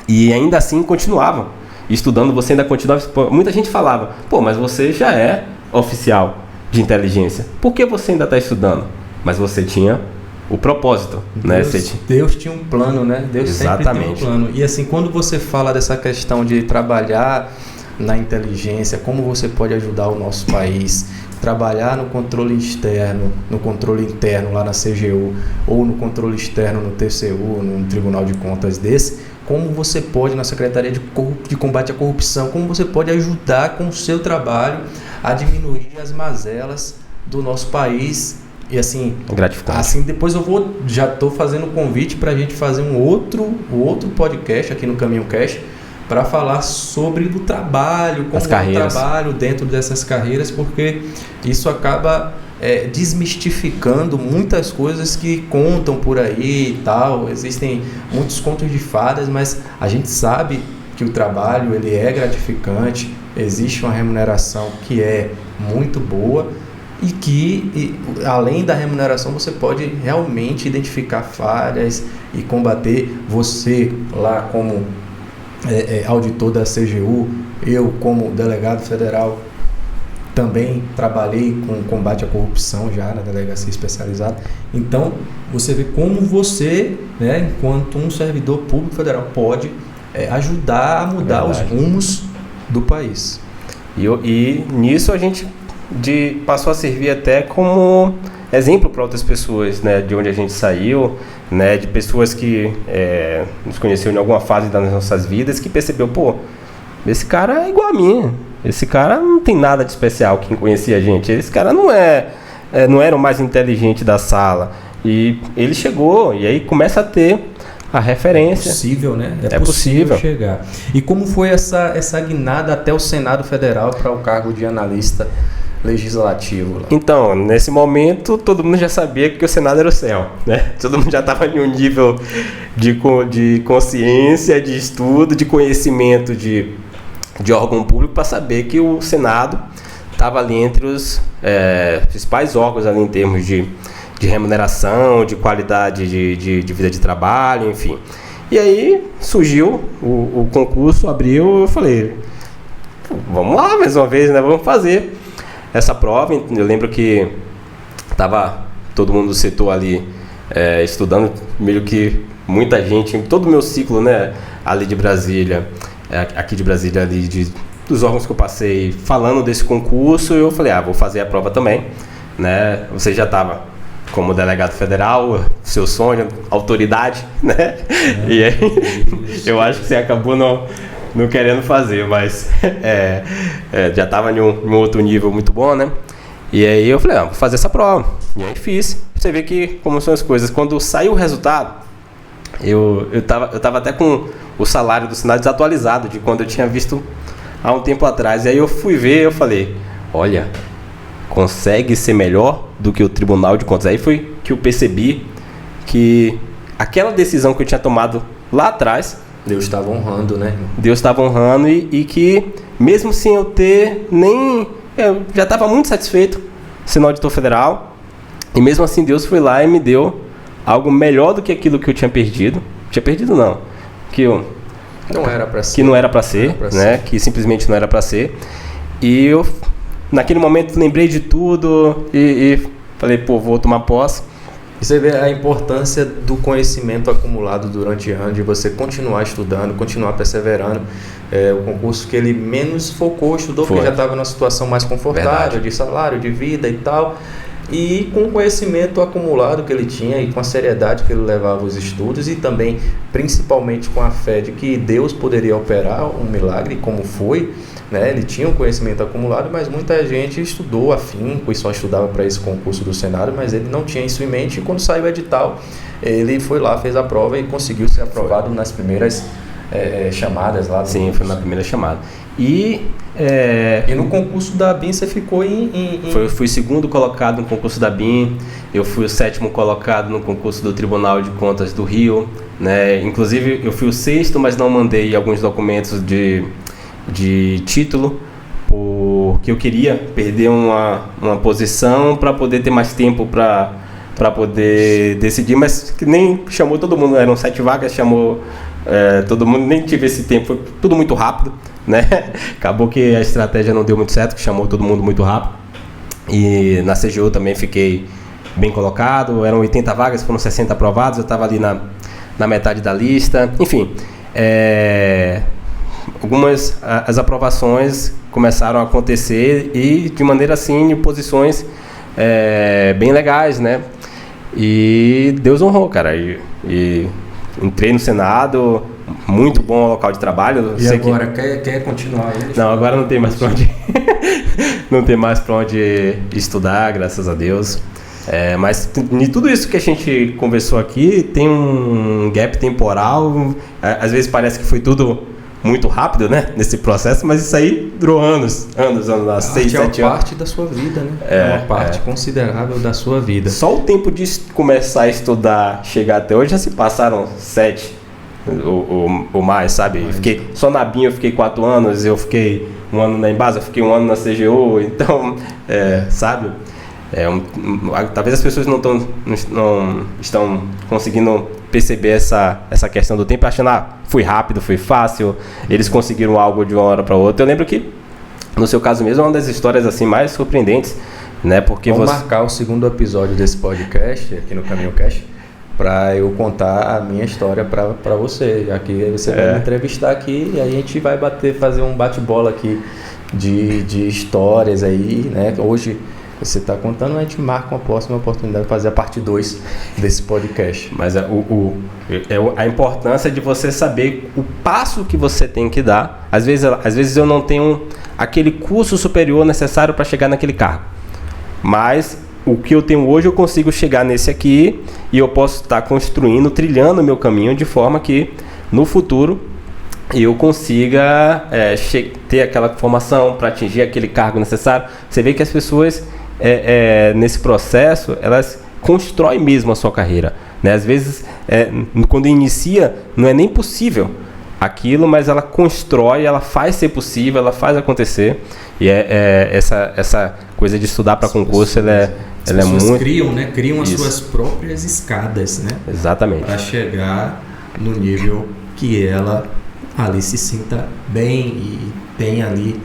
e ainda assim continuavam estudando. Você ainda continuava. Muita gente falava, pô, mas você já é oficial de inteligência, por que você ainda está estudando? Mas você tinha o propósito, né? Deus tinha um plano, né? Deus sempre tem um plano. E assim, quando você fala dessa questão de trabalhar na inteligência, como você pode ajudar o nosso país, trabalhar no controle externo, no controle interno lá na CGU, ou no controle externo no TCU, no Tribunal de Contas desse, como você pode, na Secretaria de Combate à Corrupção, como você pode ajudar com o seu trabalho a diminuir as mazelas do nosso país. E assim, gratificante. Assim, depois já estou fazendo um convite para a gente fazer um outro podcast aqui no Caminho Cash para falar sobre o trabalho, como é o trabalho dentro dessas carreiras, porque isso acaba desmistificando muitas coisas que contam por aí e tal. Existem muitos contos de fadas, mas a gente sabe que o trabalho ele é gratificante, existe uma remuneração que é muito boa e que, além da remuneração, você pode realmente identificar falhas e combater. Você lá como auditor da CGU, eu como delegado federal também trabalhei com combate à corrupção já na delegacia especializada. Então, você vê como você, né, enquanto um servidor público federal, pode ajudar a mudar os rumos do país. E nisso a gente passou a servir até como exemplo para outras pessoas, né, de onde a gente saiu, né, de pessoas que nos conheceram em alguma fase das nossas vidas, que percebeu, pô, esse cara é igual a mim, esse cara não tem nada de especial, quem conhecia a gente, esse cara não era o mais inteligente da sala, e ele chegou, e aí começa a ter a referência. É possível, né? É possível chegar. E como foi essa guinada até o Senado Federal para o cargo de analista legislativo lá? Então, nesse momento, todo mundo já sabia que o Senado era o céu, né? Todo mundo já estava em um nível de consciência, de estudo, de conhecimento de órgão público para saber que o Senado estava ali entre os principais órgãos ali em termos de remuneração, de qualidade de vida de trabalho, enfim. E aí surgiu o concurso, abriu, eu falei, vamos lá mais uma vez, né? Vamos fazer essa prova. Eu lembro que estava todo mundo do setor ali estudando, meio que muita gente, em todo o meu ciclo, né, ali de Brasília, aqui de Brasília, ali dos órgãos que eu passei, falando desse concurso, eu falei, vou fazer a prova também, né? Você já estava como delegado federal, seu sonho, autoridade, né? E aí, eu acho que você acabou não querendo fazer, mas já estava em um outro nível muito bom, né? E aí eu falei, vou fazer essa prova. E aí fiz. Você vê que como são as coisas. Quando saiu o resultado, eu tava até com o salário do Senado desatualizado de quando eu tinha visto há um tempo atrás. E aí eu fui ver, eu falei, olha, consegue ser melhor do que o Tribunal de Contas. Aí foi que eu percebi que aquela decisão que eu tinha tomado lá atrás, Deus estava honrando, né? Deus estava honrando e que mesmo sem eu ter eu já estava muito satisfeito sendo auditor federal, e mesmo assim Deus foi lá e me deu algo melhor do que aquilo que eu tinha perdido. Tinha perdido não, que não era para ser. Que não era para ser, né? Que simplesmente não era para ser. E eu naquele momento lembrei de tudo e falei, vou tomar posse. E você vê a importância do conhecimento acumulado durante anos, de você continuar estudando, continuar perseverando. O concurso que ele menos focou, estudou, porque já estava numa situação mais confortável, de salário, de vida e tal. E com o conhecimento acumulado que ele tinha e com a seriedade que ele levava os estudos, e também, principalmente, com a fé de que Deus poderia operar um milagre, como foi, né? Ele tinha um conhecimento acumulado, mas muita gente estudou afinco e só estudava para esse concurso do Senado, mas ele não tinha isso em mente. E quando saiu o edital, ele foi lá, fez a prova e conseguiu ser aprovado nas primeiras chamadas lá. Sim, foi na primeira chamada. E no concurso da BIM você ficou Eu fui segundo colocado no concurso da BIM, eu fui o 7º colocado no concurso do Tribunal de Contas do Rio, né? Inclusive eu fui o 6º, mas não mandei alguns documentos de título, porque eu queria perder uma posição para poder ter mais tempo para poder decidir, mas que nem chamou todo mundo, eram 7 vagas, chamou todo mundo, nem tive esse tempo, foi tudo muito rápido, né? Acabou que a estratégia não deu muito certo, que chamou todo mundo muito rápido. E na CGU também fiquei bem colocado, eram 80 vagas, foram 60 aprovados, eu estava ali na metade da lista, enfim. As aprovações começaram a acontecer e de maneira assim, em posições bem legais, né? E Deus honrou, cara. E entrei no Senado, muito bom local de trabalho. E agora, quer continuar ele? Não, agora não tem mais para onde não tem mais para onde estudar, graças a Deus. Mas de tudo isso que a gente conversou aqui, tem um gap temporal. Às vezes parece que foi tudo muito rápido, né, nesse processo, mas isso aí durou anos, 6, 7 anos. É uma parte da sua vida, né? É uma parte considerável da sua vida. Só o tempo de começar a estudar, chegar até hoje, já se passaram 7 ou mais, sabe? Fiquei só na BIM, eu fiquei 4 anos, eu fiquei 1 ano na Embasa, eu fiquei 1 ano na CGU, então, sabe? Talvez as pessoas não estão conseguindo perceber essa questão do tempo, achando, foi rápido, foi fácil, eles conseguiram algo de uma hora para outra. Eu lembro que, no seu caso mesmo, é uma das histórias assim mais surpreendentes, né? Porque vamos marcar o segundo episódio desse podcast, aqui no Caminho Cast, para eu contar a minha história para você. Aqui você vai me entrevistar aqui e aí a gente vai fazer um bate-bola aqui de histórias aí, né? Hoje você está contando, a gente marca uma próxima oportunidade de fazer a parte 2 desse podcast. Mas a importância de você saber o passo que você tem que dar. Às vezes eu não tenho aquele curso superior necessário para chegar naquele cargo. Mas o que eu tenho hoje, eu consigo chegar nesse aqui e eu posso estar construindo, trilhando o meu caminho de forma que no futuro eu consiga ter aquela formação para atingir aquele cargo necessário. Você vê que as pessoas, nesse processo, elas constroem mesmo a sua carreira, né? Às vezes, quando inicia, não é nem possível aquilo, mas ela constrói, ela faz ser possível, ela faz acontecer. E essa coisa de estudar para concurso, ela é muito... Criam as suas próprias escadas, né? Exatamente. Para chegar no nível que ela ali se sinta bem e tem ali...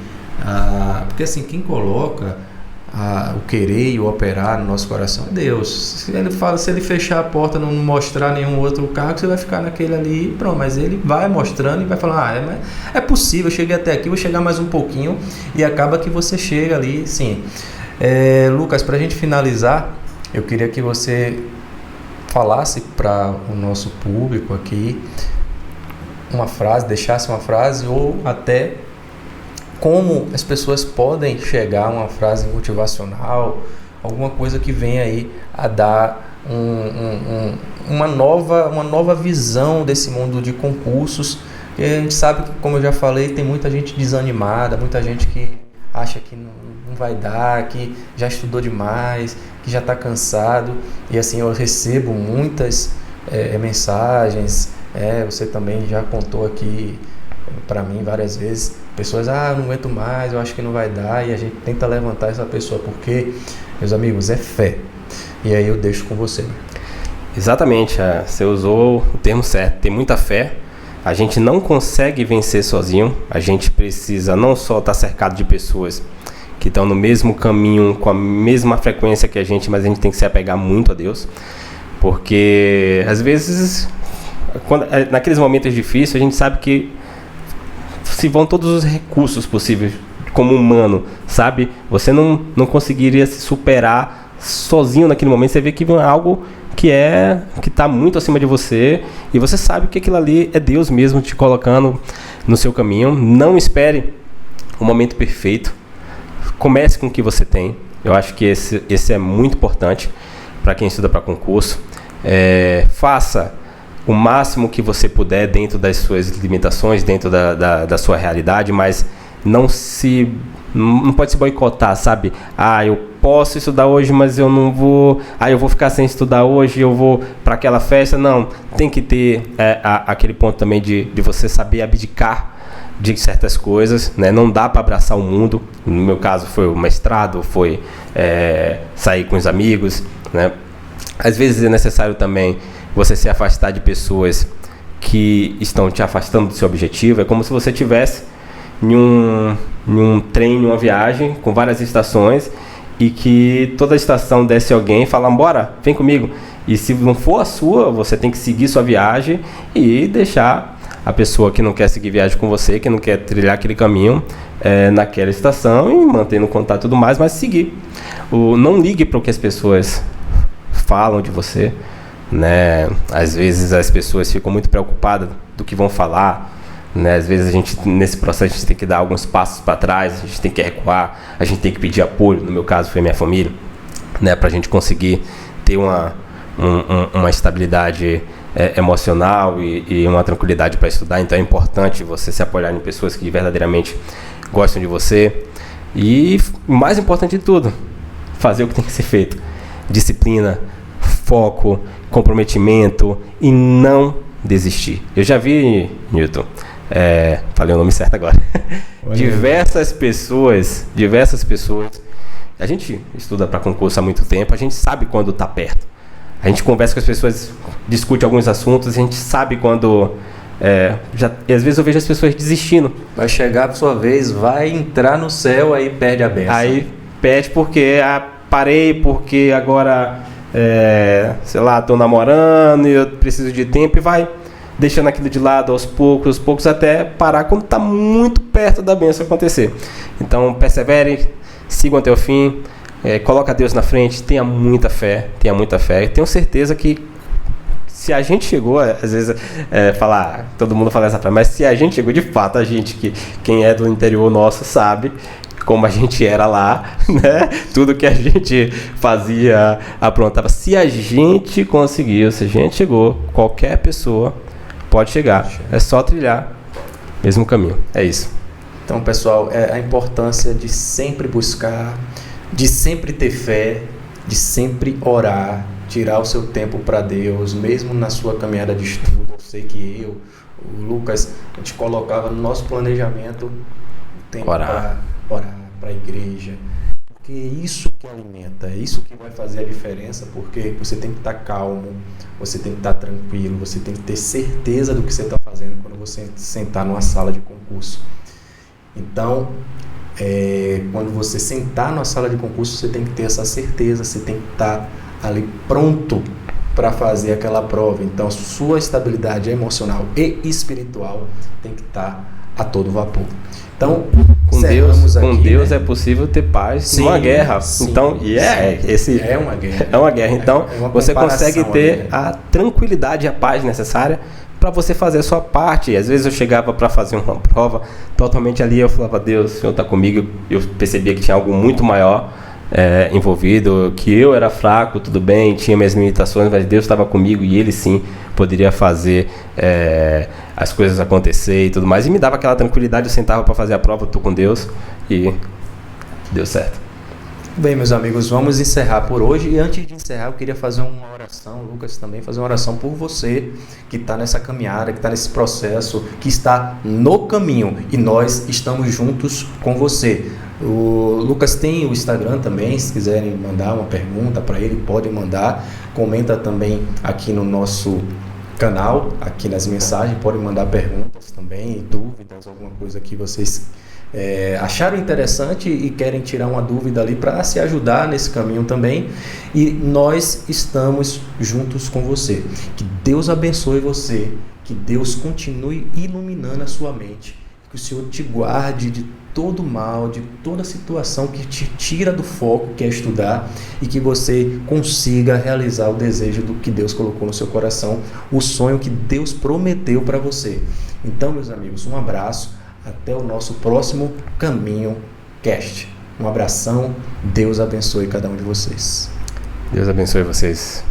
porque assim, quem coloca o querer e o operar no nosso coração é Deus. Se ele fechar a porta, não mostrar nenhum outro cargo, você vai ficar naquele ali e pronto. Mas ele vai mostrando e vai falar, é possível, eu cheguei até aqui, vou chegar mais um pouquinho, e acaba que você chega ali, sim. Lucas, para a gente finalizar, eu queria que você falasse para o nosso público aqui uma frase, deixasse uma frase ou até como as pessoas podem chegar a uma frase motivacional, alguma coisa que venha aí a dar uma nova visão desse mundo de concursos. E a gente sabe que, como eu já falei, tem muita gente desanimada, muita gente que acha que não vai dar, que já estudou demais, que já está cansado. E assim, eu recebo muitas mensagens, você também já contou aqui para mim várias vezes, pessoas, não aguento mais, eu acho que não vai dar, e a gente tenta levantar essa pessoa, porque, meus amigos, é fé. E aí eu deixo com você. Exatamente, você usou o termo certo, tem muita fé. A gente não consegue vencer sozinho, a gente precisa não só estar cercado de pessoas que estão no mesmo caminho, com a mesma frequência que a gente, mas a gente tem que se apegar muito a Deus, porque às vezes, naqueles momentos difíceis, a gente sabe que se vão todos os recursos possíveis como humano, sabe? Você não conseguiria se superar sozinho naquele momento. Você vê que é algo que está muito acima de você, e você sabe que aquilo ali é Deus mesmo te colocando no seu caminho. Não espere o momento perfeito. Comece com o que você tem. Eu acho que esse é muito importante para quem estuda para concurso. Faça o máximo que você puder dentro das suas limitações, dentro da sua realidade, mas não pode se boicotar, sabe? Eu posso estudar hoje, mas eu não vou... eu vou ficar sem estudar hoje, eu vou para aquela festa. Não, tem que ter aquele ponto também de você saber abdicar de certas coisas, né? Não dá para abraçar o mundo. No meu caso foi o mestrado, foi sair com os amigos, né? Às vezes é necessário também você se afastar de pessoas que estão te afastando do seu objetivo. É como se você estivesse em um trem, em uma viagem, com várias estações, e que toda estação desce alguém e fala, bora, vem comigo. E se não for a sua, você tem que seguir sua viagem e deixar a pessoa que não quer seguir viagem com você, que não quer trilhar aquele caminho naquela estação, e mantendo contato e tudo mais, mas seguir. Não ligue para o que as pessoas falam de você. né? Às vezes as pessoas ficam muito preocupadas do que vão falar, né? Às vezes a gente, nesse processo, a gente tem que dar alguns passos para trás, a gente tem que recuar, a gente tem que pedir apoio. No meu caso foi minha família, né? Para a gente conseguir ter uma estabilidade emocional e uma tranquilidade para estudar. Então é importante você se apoiar em pessoas que verdadeiramente gostam de você. E o mais importante de tudo, fazer o que tem que ser feito. Disciplina, foco, comprometimento e não desistir. Eu já vi, Newton, falei o nome certo agora, diversas pessoas, a gente estuda para concurso há muito tempo, a gente sabe quando está perto. A gente conversa com as pessoas, discute alguns assuntos, a gente sabe quando... e às vezes eu vejo as pessoas desistindo. Vai chegar a sua vez, vai entrar no céu, aí perde a benção. Aí perde porque parei, porque agora, sei lá, estou namorando e eu preciso de tempo, e vai deixando aquilo de lado aos poucos, até parar quando está muito perto da benção acontecer. Então persevere, sigam até o fim. Coloca Deus na frente, tenha muita fé. Tenho certeza que se a gente chegou, às vezes todo mundo fala essa frase, mas se a gente chegou de fato, quem é do interior nosso sabe como a gente era lá, né? Tudo que a gente fazia, aprontava. Se a gente conseguiu, se a gente chegou, qualquer pessoa pode chegar. É só trilhar o mesmo caminho. É isso. Então, pessoal, a importância de sempre buscar, de sempre ter fé, de sempre orar, tirar o seu tempo para Deus, mesmo na sua caminhada de estudo. Eu sei que o Lucas, a gente colocava no nosso planejamento o tempo para orar, para a igreja, porque é isso que alimenta, é isso que vai fazer a diferença, porque você tem que estar calmo, você tem que estar tranquilo, você tem que ter certeza do que você está fazendo quando você sentar numa sala de concurso. Então, quando você sentar numa sala de concurso, você tem que ter essa certeza, você tem que estar ali pronto para fazer aquela prova. Então, sua estabilidade emocional e espiritual tem que estar a todo vapor. Então, com Deus é possível ter paz numa guerra. Então, é uma guerra. É uma guerra. Então, você consegue ter a tranquilidade e a paz necessária para você fazer a sua parte. Às vezes eu chegava para fazer uma prova, totalmente ali eu falava, Deus, o Senhor está comigo. Eu percebia que tinha algo muito maior envolvido, que eu era fraco, tudo bem, tinha minhas limitações, mas Deus estava comigo e Ele sim poderia fazer as coisas acontecer e tudo mais. E me dava aquela tranquilidade, eu sentava para fazer a prova, estou com Deus e deu certo. Bem, meus amigos, vamos encerrar por hoje. E antes de encerrar, eu queria fazer uma oração, Lucas também, fazer uma oração por você que está nessa caminhada, que está nesse processo, que está no caminho, e nós estamos juntos com você. O Lucas tem o Instagram também, se quiserem mandar uma pergunta para ele, podem mandar. Comenta também aqui no nosso canal, aqui nas mensagens, podem mandar perguntas também, dúvidas, alguma coisa que vocês acharam interessante e querem tirar uma dúvida ali para se ajudar nesse caminho também. E nós estamos juntos com você. Que Deus abençoe você, que Deus continue iluminando a sua mente, que o Senhor te guarde de todo mal, de toda situação que te tira do foco, que é estudar, e que você consiga realizar o desejo do que Deus colocou no seu coração, o sonho que Deus prometeu para você. Então, meus amigos, um abraço, até o nosso próximo Caminho Cast. Um abração, Deus abençoe cada um de vocês. Deus abençoe vocês.